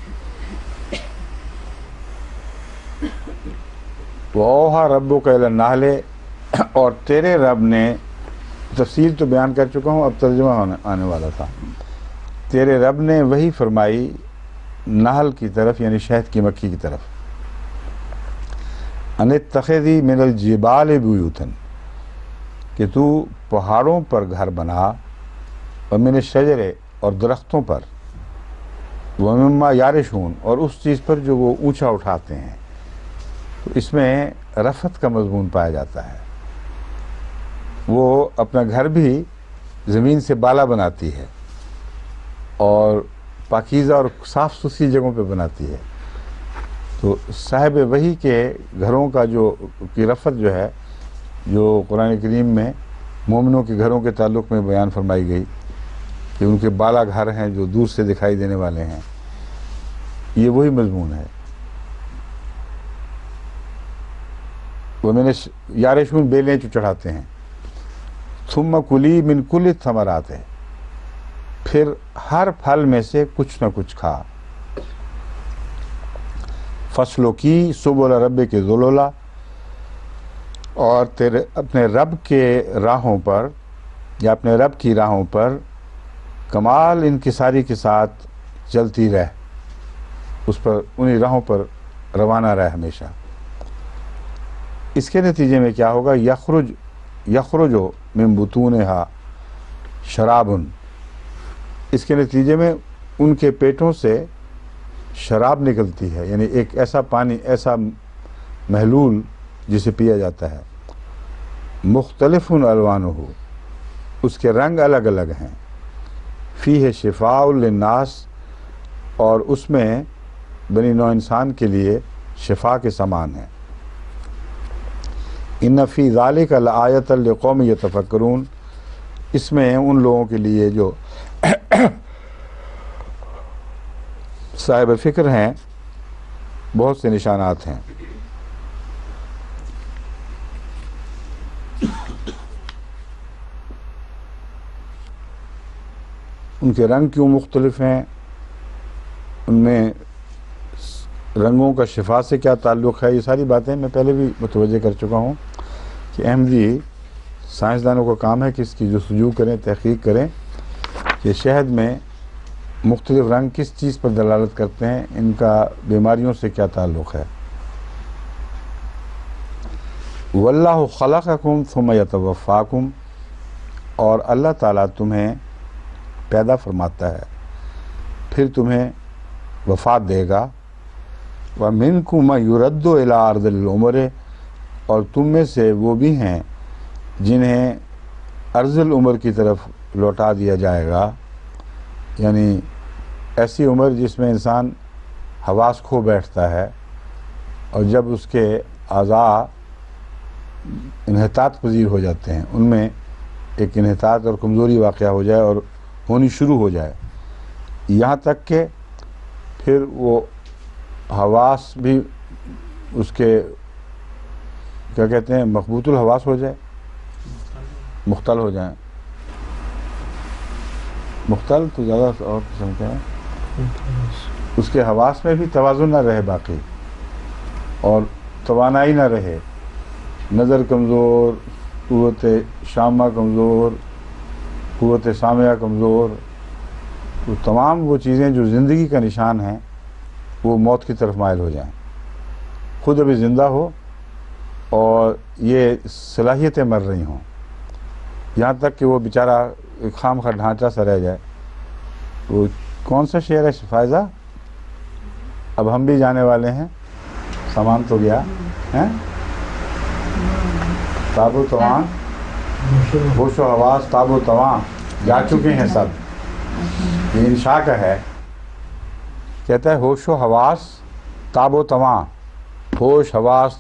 وَأَوْحَىٰ رَبُّكَ إِلَى النَّحْلِ. اور تیرے رب نے، تفصیل تو بیان کر چکا ہوں، اب ترجمہ آنے والا تھا. تیرے رب نے وہی فرمائی نحل کی طرف، یعنی شہد کی مکھی کی طرف، ان اتخذی من الجبال بیوتا، کہ تو پہاڑوں پر گھر بنا، اور من الشجر، اور درختوں پر، ومما یارشون، اور اس چیز پر جو وہ اونچا اٹھاتے ہیں. تو اس میں رفعت کا مضمون پایا جاتا ہے. وہ اپنا گھر بھی زمین سے بالا بناتی ہے اور پاکیزہ اور صاف ستھری جگہوں پہ بناتی ہے. تو صاحب وحی کے گھروں کا کی رفت جو ہے، جو قرآن کریم میں مومنوں کے گھروں کے تعلق میں بیان فرمائی گئی کہ ان کے بالا گھر ہیں جو دور سے دکھائی دینے والے ہیں، یہ وہی مضمون ہے۔ وہ میں نے یارشون بیلیں جو چڑھاتے ہیں، ثم کلی من کل ثمرات ہے، پھر ہر پھل میں سے کچھ نہ کچھ کھا، فصلوں کی سبل رب کے ذلولا، اور تیرے اپنے رب کے راہوں پر یا اپنے رب کی راہوں پر کمال انکساری کے ساتھ چلتی رہ، اس پر انہی راہوں پر روانہ رہ ہمیشہ۔ اس کے نتیجے میں کیا ہوگا؟ یخرج من بطونہا شراب، اس کے نتیجے میں ان کے پیٹوں سے شراب نکلتی ہے، یعنی ایک ایسا پانی، ایسا محلول جسے پیا جاتا ہے، مختلف الوانہ، اس کے رنگ الگ الگ ہیں، فیہ شفاء للناس، اور اس میں بنی نوع انسان کے لیے شفا کے سامان ہے۔ ان فی ذالک لآیۃ لقوم یتفکرون، اس میں ان لوگوں کے لیے جو صاحب فکر ہیں بہت سے نشانات ہیں۔ ان کے رنگ کیوں مختلف ہیں، ان میں رنگوں کا شفا سے کیا تعلق ہے، یہ ساری باتیں میں پہلے بھی متوجہ کر چکا ہوں کہ احمدی سائنسدانوں کا کام ہے کہ اس کی جستجو کریں، تحقیق کریں کہ شہد میں مختلف رنگ کس چیز پر دلالت کرتے ہیں، ان کا بیماریوں سے کیا تعلق ہے۔ واللہ خلقکم ثم یتوفاکم، اور اللہ تعالیٰ تمہیں پیدا فرماتا ہے پھر تمہیں وفات دے گا۔ وَمِنْكُمْ مَنْ يُرَدُّ إِلَىٰ أَرْضِ الْعُمُرِ، اور تم میں سے وہ بھی ہیں جنہیں ارض العمر کی طرف لوٹا دیا جائے گا، یعنی ایسی عمر جس میں انسان حواس کھو بیٹھتا ہے، اور جب اس کے اعضاء انحطاط پذیر ہو جاتے ہیں، ان میں ایک انحطاط اور کمزوری واقع ہو جائے اور ہونی شروع ہو جائے، یہاں تک کہ پھر وہ حواس بھی اس کے کیا کہتے ہیں مخبوط الحواس ہو جائے، مختل ہو جائیں۔ مختل تو زیادہ اور قسم کے ہیں، اس کے حواس میں بھی توازن نہ رہے باقی، اور توانائی نہ رہے، نظر کمزور، قوت شامہ کمزور، قوت سامعہ کمزور، تو تمام وہ چیزیں جو زندگی کا نشان ہیں وہ موت کی طرف مائل ہو جائیں، خود ابھی زندہ ہو اور یہ صلاحیتیں مر رہی ہوں، یہاں تک کہ وہ بیچارہ خام خواہ ڈھانچہ سا رہ جائے۔ وہ کون سا شعر ہے فائزہ؟ اب ہم بھی جانے والے ہیں، سامان تو گیا ہے، تاب و تواں، ہوش و حواس تاب و تواں جا چکے ہیں سب، یہ انشاء کا ہے، کہتا ہے ہوش و حواس تاب و تواں، ہوش، حواس،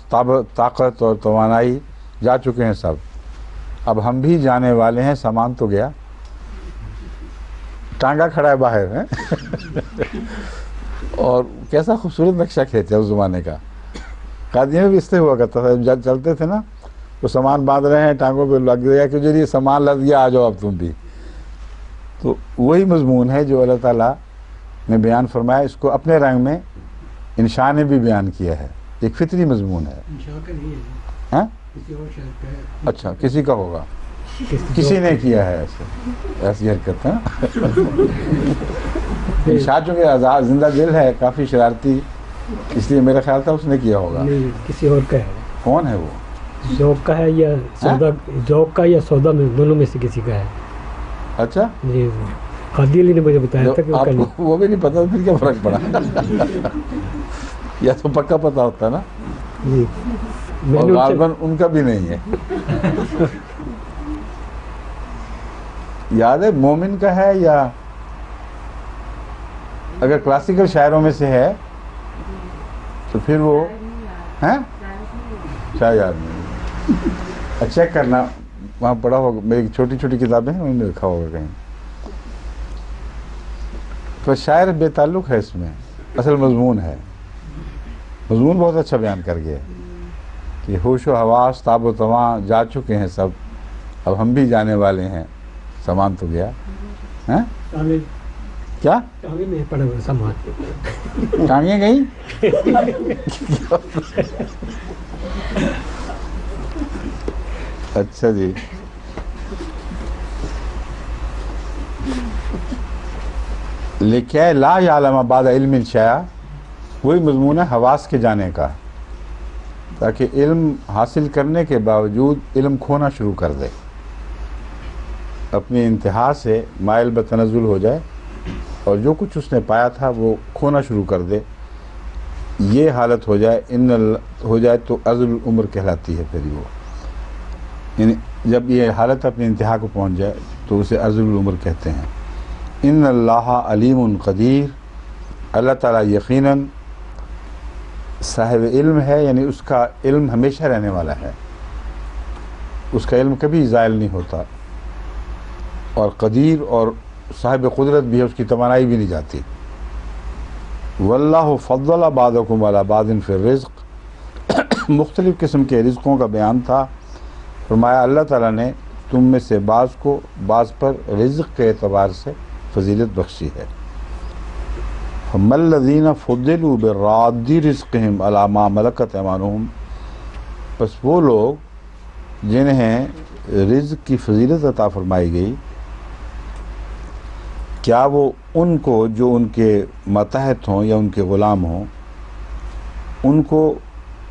طاقت اور توانائی جا چکے ہیں سب، اب ہم بھی جانے والے ہیں، سامان تو گیا، ٹانگا کھڑا ہے باہر ہے۔ اور کیسا خوبصورت نقشہ کھینچا ہے اس زمانے کا، قادیے میں بھی اس سے ہوا کرتا تھا، جب چلتے تھے نا تو سامان باندھ رہے ہیں، ٹانگوں پہ لگ گیا کہ جی سامان لگ گیا، آ جاؤ اب تم بھی۔ تو وہی مضمون ہے جو اللہ تعالیٰ نے بیان فرمایا، اس کو اپنے رنگ میں انشاء نے بھی بیان کیا ہے، ایک فطری مضمون ہے۔ ہاں اچھا، کسی کا ہوگا، کسی نے کیا ہے ایسی حرکت ہے۔ انشاء چونکہ زندہ دل ہے، کافی شرارتی، اس لیے میرا خیال تھا اس نے کیا ہوگا۔ کسی اور کا ہے۔ کون ہے وہ؟ ذوق کا ہے یا سودا، ذوق کا یا سودا میں دونوں میں سے کسی کا ہے۔ اچھا جی، قادی علی نے مجھے بتایا تھا کہ آپ کو وہ بھی نہیں پتا، پھر کیا فرق پڑا؟ یا تو پکا پتا ہوتا نا، جی، اور غالباً ان کا بھی نہیں ہے۔ یاد ہے مومن کا ہے، یا اگر کلاسیکل شاعروں میں سے ہے تو پھر وہ ہیں شاہ یاد نہیں. چیک کرنا وہاں پڑھا ہوگا, میری چھوٹی چھوٹی کتابیں ہیں ان میں لکھا ہوگا کہیں. تو شاعر بے تعلق ہے, اس میں اصل مضمون ہے. مضمون بہت اچھا بیان کر گیا کہ ہوش و حواس تاب و تواں جا چکے ہیں سب, اب ہم بھی جانے والے ہیں, سامان تو گیا. ہیں کیا میں پڑھا ہوا سامان ٹانگیں گئی. اچھا جی, لکھے لا یعلم بعد علم شیئا, وہی مضمون ہے حواس کے جانے کا, تاکہ علم حاصل کرنے کے باوجود علم کھونا شروع کر دے, اپنی انتہا سے مائل بتنزل ہو جائے اور جو کچھ اس نے پایا تھا وہ کھونا شروع کر دے. یہ حالت ہو جائے تو ارذل العمر کہلاتی ہے. پھر وہ یعنی جب یہ حالت اپنی انتہا کو پہنچ جائے تو اسے ارذل العمر کہتے ہیں. ان اللہ علیم قدیر, اللہ تعالیٰ یقیناً صاحب علم ہے, یعنی اس کا علم ہمیشہ رہنے والا ہے, اس کا علم کبھی زائل نہیں ہوتا. اور قدیر اور صاحب قدرت بھی ہے, اس کی توانائی بھی نہیں جاتی. واللہ فضل بعضکم علی بعض فی الرزق, مختلف قسم کے رزقوں کا بیان تھا. فرمایا اللہ تعالیٰ نے تم میں سے بعض کو بعض پر رزق کے اعتبار سے فضیلت بخشی ہے. فَمَا الَّذِينَ فُضِّلُوا بِرَادِّ رِزْقِهِمْ عَلَى مَا مَلَكَتْ أَيْمَانُهُمْ, بس وہ لوگ جنہیں رزق کی فضیلت عطا فرمائی گئی, کیا وہ ان کو جو ان کے ماتحت ہوں یا ان کے غلام ہوں ان کو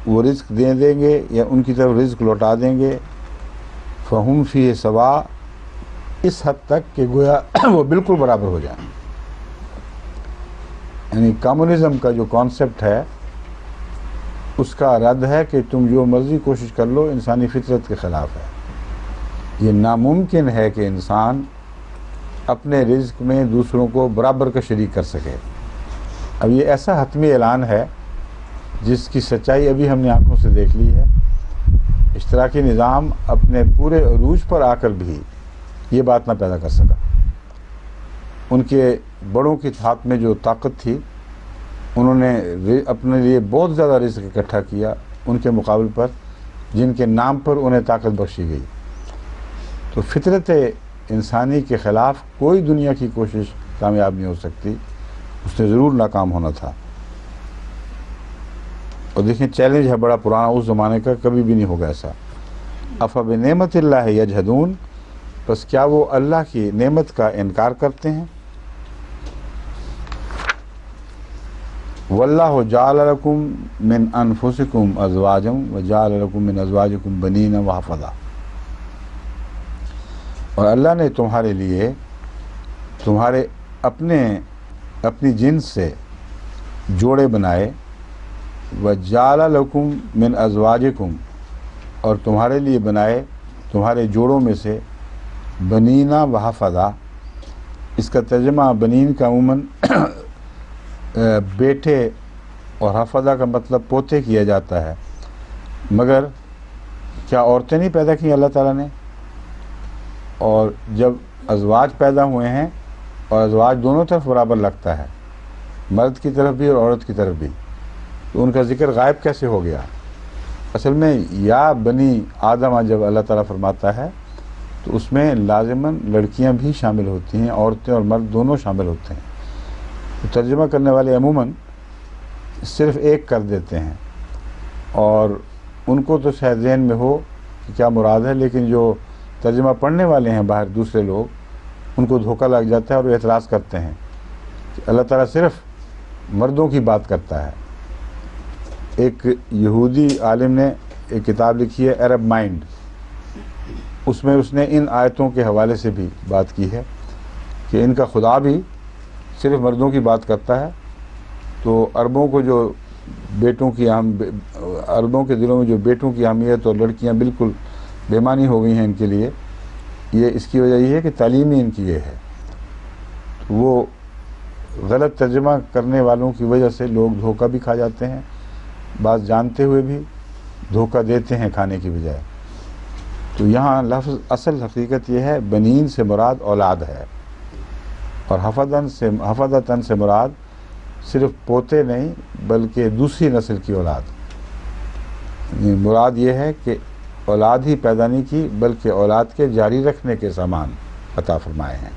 وہ رزق دیں گے یا ان کی طرف رزق لوٹا دیں گے؟ فَهُمْ فِيهِ سَوَاءٌ, اس حد تک کہ گویا وہ بالکل برابر ہو جائیں. یعنی کمیونزم کا جو کانسیپٹ ہے اس کا رد ہے کہ تم جو مرضی کوشش کر لو, انسانی فطرت کے خلاف ہے. یہ ناممکن ہے کہ انسان اپنے رزق میں دوسروں کو برابر کا شریک کر سکے. اب یہ ایسا حتمی اعلان ہے جس کی سچائی ابھی ہم نے آنکھوں سے دیکھ لی ہے. اشتراکی نظام اپنے پورے عروج پر آ کر بھی یہ بات نہ پیدا کر سکا. ان کے بڑوں کے ہاتھ میں جو طاقت تھی, انہوں نے اپنے لیے بہت زیادہ رزق اکٹھا کیا ان کے مقابل پر جن کے نام پر انہیں طاقت بخشی گئی. تو فطرت انسانی کے خلاف کوئی دنیا کی کوشش کامیاب نہیں ہو سکتی, اس نے ضرور ناکام ہونا تھا. اور دیکھیں چیلنج ہے بڑا پرانا اس زمانے کا, کبھی بھی نہیں ہوگا ایسا. افبنعمت اللہ یجحدون, بس کیا وہ اللہ کی نعمت کا انکار کرتے ہیں؟ واللہ جعل لکم من انفسکم ازواجا وجعل لکم من ازواجکم بنین وحفظا, اور اللہ نے تمہارے لیے تمہارے اپنی جنس سے جوڑے بنائے. وجعل لکم من ازواجکم, اور تمہارے لیے بنائے تمہارے جوڑوں میں سے بنینا وحفظا. اس کا ترجمہ بنین کا عموماً بیٹے اور حفظہ کا مطلب پوتے کیا جاتا ہے, مگر کیا عورتیں نہیں پیدا کی اللہ تعالیٰ نے؟ اور جب ازواج پیدا ہوئے ہیں, اور ازواج دونوں طرف برابر لگتا ہے, مرد کی طرف بھی اور عورت کی طرف بھی, تو ان کا ذکر غائب کیسے ہو گیا؟ اصل میں یا بنی آدم جب اللہ تعالیٰ فرماتا ہے تو اس میں لازماً لڑکیاں بھی شامل ہوتی ہیں, عورتیں اور مرد دونوں شامل ہوتے ہیں. تو ترجمہ کرنے والے عموماً صرف ایک کر دیتے ہیں, اور ان کو تو شاید ذہن میں ہو کہ کیا مراد ہے, لیکن جو ترجمہ پڑھنے والے ہیں باہر دوسرے لوگ, ان کو دھوکہ لگ جاتا ہے اور وہ اعتراض کرتے ہیں کہ اللہ تعالیٰ صرف مردوں کی بات کرتا ہے. ایک یہودی عالم نے ایک کتاب لکھی ہے عرب مائنڈ, اس میں اس نے ان آیتوں کے حوالے سے بھی بات کی ہے کہ ان کا خدا بھی صرف مردوں کی بات کرتا ہے. تو عربوں کو جو بیٹوں کی عربوں کے دلوں میں جو بیٹوں کی اہمیت اور لڑکیاں بالکل بے معنی ہو گئی ہیں ان کے لیے, یہ اس کی وجہ یہ ہے کہ تعلیم ہی ان کی یہ ہے. وہ غلط ترجمہ کرنے والوں کی وجہ سے لوگ دھوکہ بھی کھا جاتے ہیں بعض جانتے ہوئے بھی دھوکہ دیتے ہیں کھانے کی بجائے۔ تو یہاں لفظ اصل حقیقت یہ ہے بنین سے مراد اولاد ہے، اور حفدتاً سے مراد صرف پوتے نہیں بلکہ دوسری نسل کی اولاد۔ یعنی مراد یہ ہے کہ اولاد ہی پیدا نہیں کی بلکہ اولاد کے جاری رکھنے کے سامان عطا فرمائے ہیں۔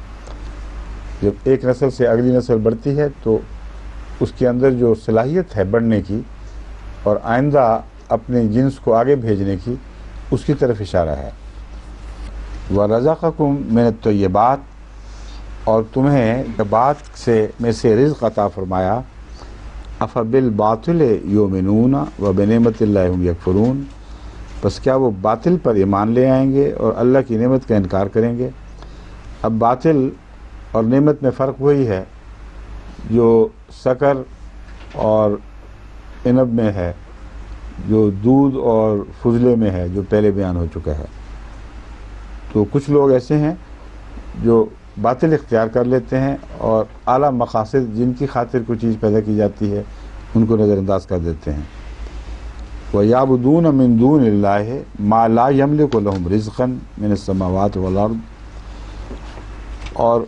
جب ایک نسل سے اگلی نسل بڑھتی ہے تو اس کے اندر جو صلاحیت ہے بڑھنے کی اور آئندہ اپنے جنس کو آگے بھیجنے کی، اس کی طرف اشارہ ہے۔ وَرَزَقَكُم مِّنَ الطَّيِّبَاتِ، اور تمہیں طیبات میں سے رزق عطا فرمایا۔ أَفَبِالْبَاطِلِ يُؤْمِنُونَ وَبِنِعْمَتِ اللَّهِ هُمْ يَكْفُرُونَ، بس کیا وہ باطل پر ایمان لے آئیں گے اور اللہ کی نعمت کا انکار کریں گے؟ اب باطل اور نعمت میں فرق وہی ہے جو شکر اور عنب میں ہے، جو دودھ اور فضلے میں ہے، جو پہلے بیان ہو چکا ہے۔ تو کچھ لوگ ایسے ہیں جو باطل اختیار کر لیتے ہیں اور اعلیٰ مقاصد جن کی خاطر کوئی چیز پیدا کی جاتی ہے ان کو نظر انداز کر دیتے ہیں۔ وَيَعْبُدُونَ مِن دُونِ اللَّهِ مَا لَا يَمْلِكُ لَهُمْ رِزْقًا مِنَ السَّمَاوَاتِ وَالْأَرْضِ، اور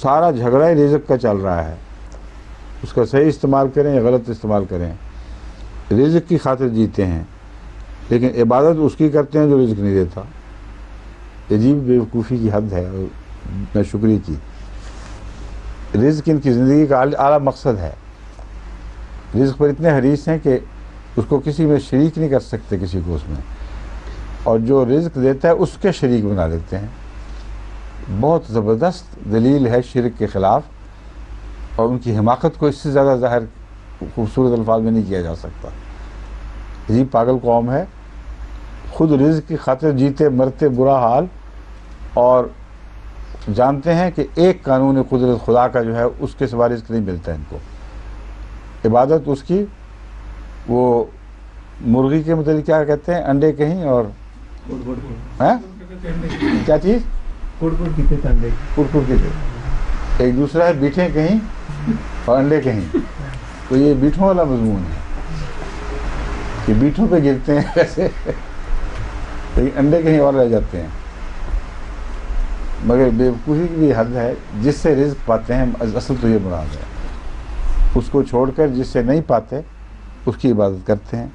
سارا جھگڑا ہی رزق کا چل رہا ہے، اس کا صحیح استعمال کریں یا غلط استعمال کریں۔ رزق کی خاطر جیتے ہیں لیکن عبادت اس کی کرتے ہیں جو رزق نہیں دیتا۔ عجیب بیوقوفی کی حد ہے اور ناشکری کی۔ رزق ان کی زندگی کا اعلیٰ مقصد ہے، رزق پر اتنے حریص ہیں کہ اس کو کسی میں شریک نہیں کر سکتے کسی کو اس میں، اور جو رزق دیتا ہے اس کے شریک بنا دیتے ہیں۔ بہت زبردست دلیل ہے شرک کے خلاف، اور ان کی حماقت کو اس سے زیادہ ظاہر خوبصورت الفاظ میں نہیں کیا جا سکتا۔ عجیب پاگل قوم ہے، خود رزق کی خاطر جیتے مرتے برا حال، اور جانتے ہیں کہ ایک قانون قدرت خدا کا جو ہے اس کے سوا رزق نہیں ملتا ان کو۔ عبادت اس کی، وہ مرغی کے متعلق کیا کہتے ہیں، انڈے کہیں اور کیا چیز کڑ ایک دوسرا ہے بیٹھے کہیں اور انڈے کہیں۔ تو یہ بیٹھوں والا مضمون ہے کہ بیٹھوں پہ گرتے ہیں ویسے، لیکن انڈے کہیں اور رہ جاتے ہیں۔ مگر بیوقوفی کی بھی حد ہے، جس سے رزق پاتے ہیں اصل تو یہ مراد ہے، اس کو چھوڑ کر جس سے نہیں پاتے اس کی عبادت کرتے ہیں۔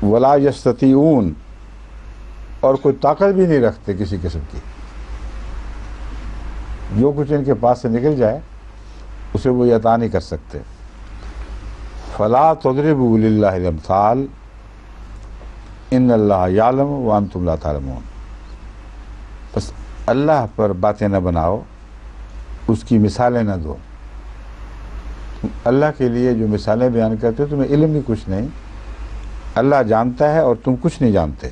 ولا یستطیعون، اور کوئی طاقت بھی نہیں رکھتے کسی قسم کی، جو کچھ ان کے پاس سے نکل جائے اسے وہ عطا نہیں کر سکتے۔ فلا تضربوا للہ الامثال ان اللہ یعلم وانتم لا تعلمون، بس اللہ پر باتیں نہ بناؤ، اس کی مثالیں نہ دو۔ تم اللہ کے لیے جو مثالیں بیان کرتے ہو تمہیں علم بھی کچھ نہیں، اللہ جانتا ہے اور تم کچھ نہیں جانتے۔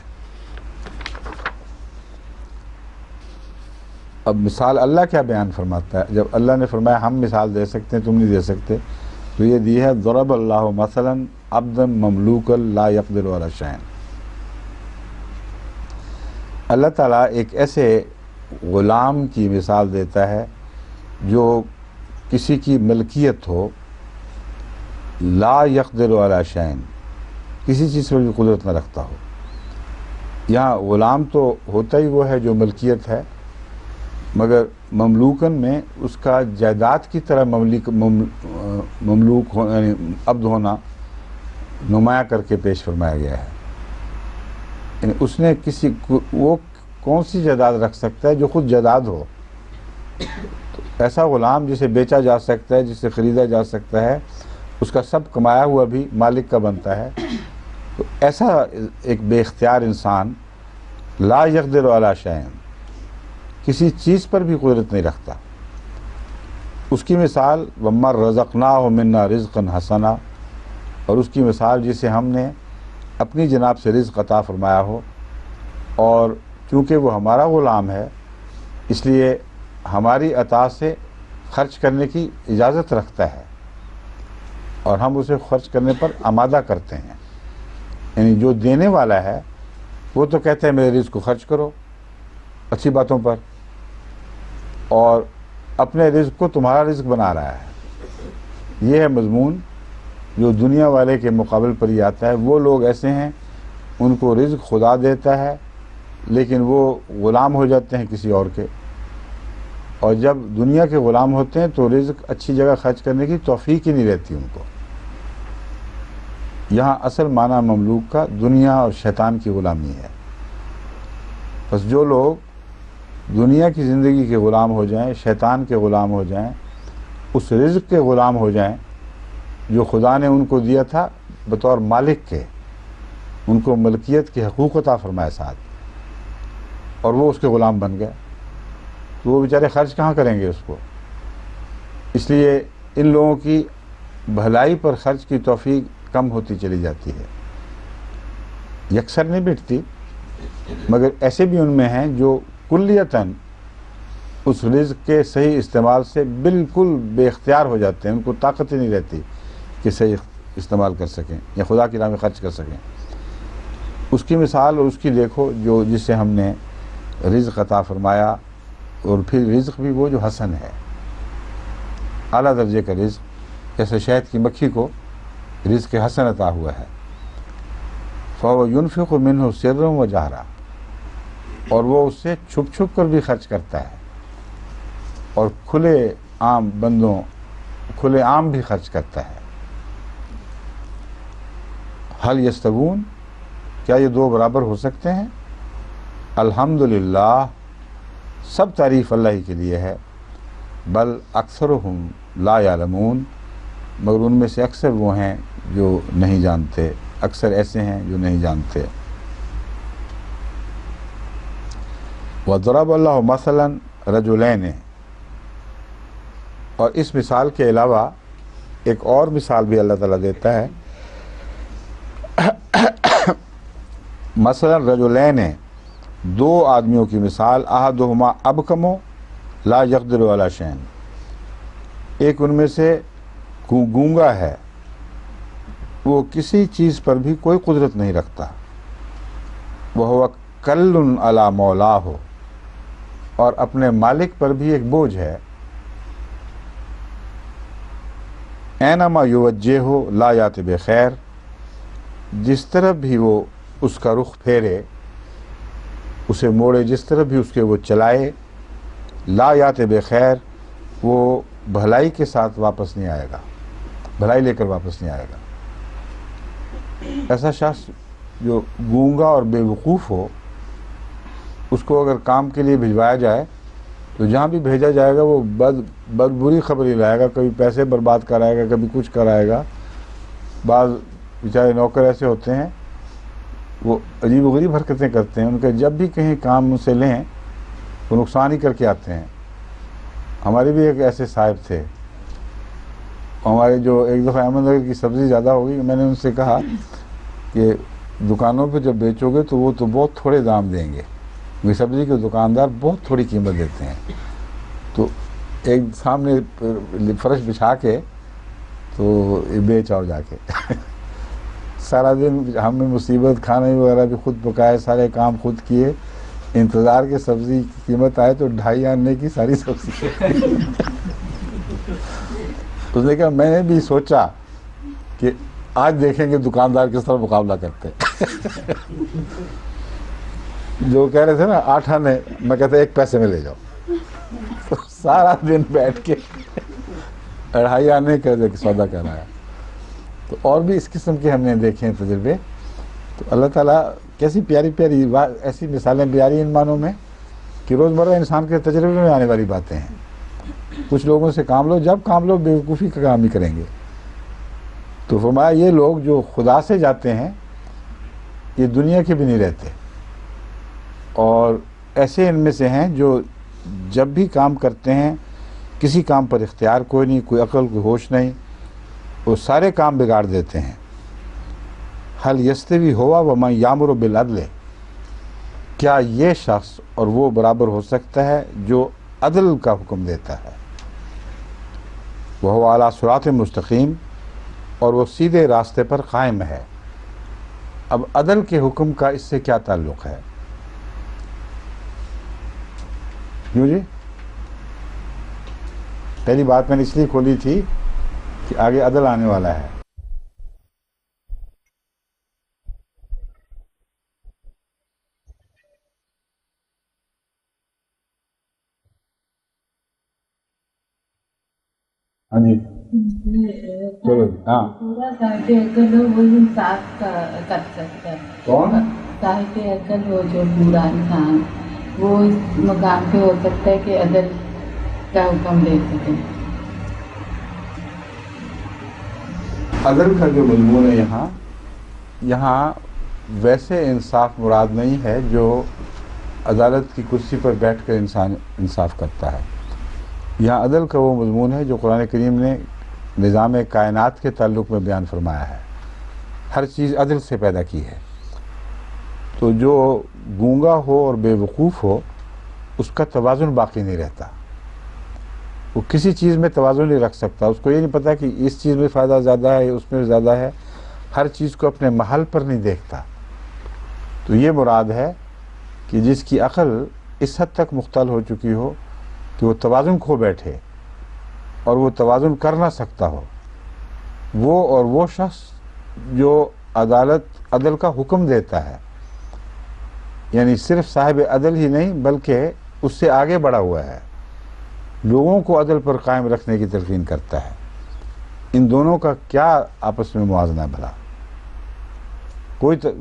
اب مثال اللہ کیا بیان فرماتا ہے؟ جب اللہ نے فرمایا ہم مثال دے سکتے ہیں تم نہیں دے سکتے، تو یہ دی ہے ضرب اللہ مثلا عبدا مملوکا لا یقدر علی شیء۔ اللہ تعالیٰ ایک ایسے غلام کی مثال دیتا ہے جو کسی کی ملکیت ہو، لا یقدر علی شیء، کسی چیز پر بھی قدرت نہ رکھتا ہو۔ یہاں غلام تو ہوتا ہی وہ ہے جو ملکیت ہے، مگر مملوکن میں اس کا جائیداد کی طرح مملوک یعنی عبد ہونا نمایاں کر کے پیش فرمایا گیا ہے۔ یعنی اس نے وہ کون سی جائیداد رکھ سکتا ہے جو خود جائیداد ہو؟ تو ایسا غلام جسے بیچا جا سکتا ہے، جسے خریدا جا سکتا ہے، اس کا سب کمایا ہوا بھی مالک کا بنتا ہے، تو ایسا ایک بے اختیار انسان لا یقدر علی شیء، کسی چیز پر بھی قدرت نہیں رکھتا۔ اس کی مثال وَمَّن رَزَقْنَاهُ مِنَّا رِزْقًا حَسَنًا، اور اس کی مثال جسے ہم نے اپنی جناب سے رزق عطا فرمایا ہو، اور چونکہ وہ ہمارا غلام ہے اس لیے ہماری عطا سے خرچ کرنے کی اجازت رکھتا ہے، اور ہم اسے خرچ کرنے پر آمادہ کرتے ہیں۔ یعنی جو دینے والا ہے وہ تو کہتے ہیں میرے رزق کو خرچ کرو اچھی باتوں پر، اور اپنے رزق کو تمہارا رزق بنا رہا ہے. یہ ہے مضمون جو دنیا والے کے مقابل پر ہی آتا ہے. وہ لوگ ایسے ہیں ان کو رزق خدا دیتا ہے لیکن وہ غلام ہو جاتے ہیں کسی اور کے, اور جب دنیا کے غلام ہوتے ہیں تو رزق اچھی جگہ خرچ کرنے کی توفیق ہی نہیں رہتی ان کو. یہاں اصل معنی مملوک کا دنیا اور شیطان کی غلامی ہے. بس جو لوگ دنیا کی زندگی کے غلام ہو جائیں, شیطان کے غلام ہو جائیں, اس رزق کے غلام ہو جائیں جو خدا نے ان کو دیا تھا بطور مالک کے, ان کو ملکیت کے حقوق عطا فرمائے ساتھ, اور وہ اس کے غلام بن گئے, تو وہ بیچارے خرچ کہاں کریں گے اس کو. اس لیے ان لوگوں کی بھلائی پر خرچ کی توفیق کم ہوتی چلی جاتی ہے. یکسر نہیں مٹتی, مگر ایسے بھی ان میں ہیں جو کلیتاً اس رزق کے صحیح استعمال سے بالکل بے اختیار ہو جاتے ہیں. ان کو طاقت ہی نہیں رہتی کہ صحیح استعمال کر سکیں یا خدا کی راہ میں خرچ کر سکیں. اس کی مثال اور اس کی دیکھو جو جسے ہم نے رزق عطا فرمایا, اور پھر رزق بھی وہ جو حسن ہے, اعلیٰ درجے کا رزق, جیسے شہد کی مکھی کو رزق حسن عطا ہوا ہے. فَهُوَ يُنْفِقُ مِنْهُ سِرًّا وَجَهْرًا, اور وہ اس سے چھپ چھپ کر بھی خرچ کرتا ہے, اور کھلے عام بندوں کھلے عام بھی خرچ کرتا ہے. هل يستوون, کیا یہ دو برابر ہو سکتے ہیں؟ الحمدللہ, سب تعریف اللہ ہی کے لیے ہے. بل اکثرهم لا يعلمون, مگر ان میں سے اکثر وہ ہیں جو نہیں جانتے, اکثر ایسے ہیں جو نہیں جانتے. وَضَرَبَ اللَّهُ مَثَلًا رَجُلَيْنِ, اور اس مثال کے علاوہ ایک اور مثال بھی اللہ تعالیٰ دیتا ہے. مثلا رجلین, دو آدمیوں کی مثال, احدہما ابکم لا یقدر علی شیء, ایک ان میں سے گونگا ہے, وہ کسی چیز پر بھی کوئی قدرت نہیں رکھتا. وہو کل علی مولاہ, اور اپنے مالک پر بھی ایک بوجھ ہے. اینما یوجہہ لا یات بخیر, جس طرف بھی وہ اس کا رخ پھیرے, اسے موڑے, جس طرف بھی اس کے وہ چلائے, لا یات بخیر, وہ بھلائی کے ساتھ واپس نہیں آئے گا, بھلائی لے کر واپس نہیں آئے گا. ایسا شخص جو گونگا اور بے وقوف ہو, اس کو اگر کام کے لیے بھجوایا جائے تو جہاں بھی بھیجا جائے گا وہ بری خبر ہی لائے گا. کبھی پیسے برباد کرائے گا, کبھی کچھ کرائے گا. بعض بیچارے نوکر ایسے ہوتے ہیں وہ عجیب و غریب حرکتیں کرتے ہیں, ان کے جب بھی کہیں کام ان سے لیں تو نقصان ہی کر کے آتے ہیں. ہمارے بھی ایک ایسے صاحب تھے, ہمارے جو ایک دفعہ احمد نگر کی سبزی زیادہ ہو گئی, میں نے ان سے کہا کہ دکانوں پہ جب بیچو گے تو وہ تو بہت تھوڑے دام دیں گے, کیونکہ سبزی کے دکاندار بہت تھوڑی قیمت دیتے ہیں. تو ایک سامنے فرش بچھا کے تو بیچ آؤ جا کے. سارا دن ہم نے مصیبت, کھانے وغیرہ بھی خود پکائے, سارے کام خود کیے, انتظار کے سبزی کی قیمت آئے تو 2.5 آنے کی ساری سبزی. اس نے کہا میں نے بھی سوچا کہ آج دیکھیں گے دکاندار کس طرح مقابلہ کرتے. جو کہہ رہے تھے نا 8 آنے, میں کہتا 1 پیسے میں لے جاؤ. تو سارا دن بیٹھ کے 2.5 آنے کا سودا کرایا. تو اور بھی اس قسم کے ہم نے دیکھے ہیں تجربے. تو اللہ تعالیٰ کیسی پیاری پیاری ایسی مثالیں پیاری ان معنوں میں کہ روزمرہ انسان کے تجربے میں آنے والی باتیں ہیں. کچھ لوگوں سے کام لو, جب کام لو بیوقوفی کا کام ہی کریں گے. تو فرمایا یہ لوگ جو خدا سے جاتے ہیں یہ دنیا کے بھی نہیں رہتے, اور ایسے ان میں سے ہیں جو جب بھی کام کرتے ہیں کسی کام پر اختیار کوئی نہیں, کوئی عقل, کوئی ہوش نہیں, وہ سارے کام بگاڑ دیتے ہیں. حل یستوی ہوا ومن یامر بالعدل, کیا یہ شخص اور وہ برابر ہو سکتا ہے جو عدل کا حکم دیتا ہے. وہ اعلیٰ صراط مستقیم, اور وہ سیدھے راستے پر قائم ہے. اب عدل کے حکم کا اس سے کیا تعلق ہے؟ کیوں جی؟ پہلی بات میں نے اس لیے کھولی تھی کہ آگے عدل آنے والا ہے. ہاں جی چلو ہاں. پورا صاحب عقل ہو وہ انصاف کر سکتا ہے. کون؟ صاحب عقل ہو جو پورا انسان وہ اس مقام پہ ہو سکتا ہے کہ عدل کا حکم دے سکے. عدل کا جو مضمون ہے یہاں ویسے انصاف مراد نہیں ہے جو عدالت کی کرسی پر بیٹھ کر انسان انصاف کرتا ہے. یہاں عدل کا وہ مضمون ہے جو قرآن کریم نے نظام کائنات کے تعلق میں بیان فرمایا ہے. ہر چیز عدل سے پیدا کی ہے. تو جو گونگا ہو اور بے وقوف ہو اس کا توازن باقی نہیں رہتا. وہ کسی چیز میں توازن نہیں رکھ سکتا. اس کو یہ نہیں پتا کہ اس چیز میں فائدہ زیادہ ہے اس میں زیادہ ہے. ہر چیز کو اپنے محل پر نہیں دیکھتا. تو یہ مراد ہے کہ جس کی عقل اس حد تک مختل ہو چکی ہو کہ وہ توازن کھو بیٹھے اور وہ توازن کر نہ سکتا ہو، وہ شخص جو عدل کا حکم دیتا ہے، یعنی صرف صاحب عدل ہی نہیں بلکہ اس سے آگے بڑھا ہوا ہے، لوگوں کو عدل پر قائم رکھنے کی تلقین کرتا ہے. ان دونوں کا کیا آپس میں موازنہ بھلا؟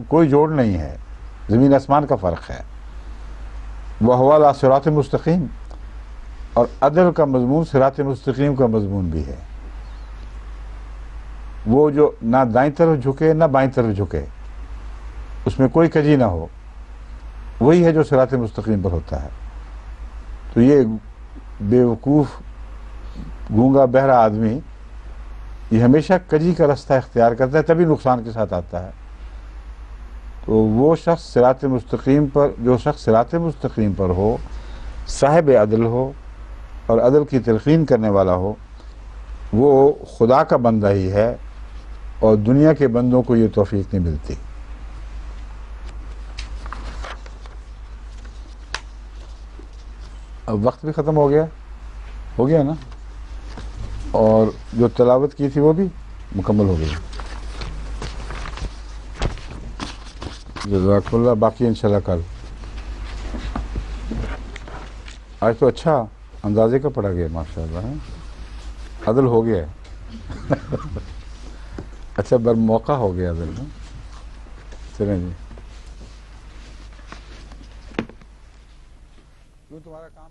کوئی جوڑ نہیں ہے. زمین آسمان کا فرق ہے. وَهُوَ عَلَىٰ صِرَاطٍ مستقیم، اور عدل کا مضمون صراط مستقیم کا مضمون بھی ہے. وہ جو نہ دائیں طرف جھکے نہ بائیں طرف جھکے، اس میں کوئی کجی نہ ہو، وہی ہے جو صراط مستقیم پر ہوتا ہے. تو یہ بے وقوف گونگا بہرا آدمی یہ ہمیشہ کجی کا رستہ اختیار کرتا ہے، تبھی نقصان کے ساتھ آتا ہے. تو وہ شخص صراط مستقیم پر ہو، صاحب عدل ہو اور عدل کی تلقین کرنے والا ہو، وہ خدا کا بندہ ہی ہے اور دنیا کے بندوں کو یہ توفیق نہیں ملتی. اب وقت بھی ختم ہو گیا نا، اور جو تلاوت کی تھی وہ بھی مکمل ہو گئی. جزاک اللہ. باقی انشاءاللہ کل. آج تو اچھا اندازے کا پڑھا گیا ماشاءاللہ ہے. عدل ہو گیا ہے. اچھا موقع ہو گیا عدل میں. چلیں جی. تمہارا کام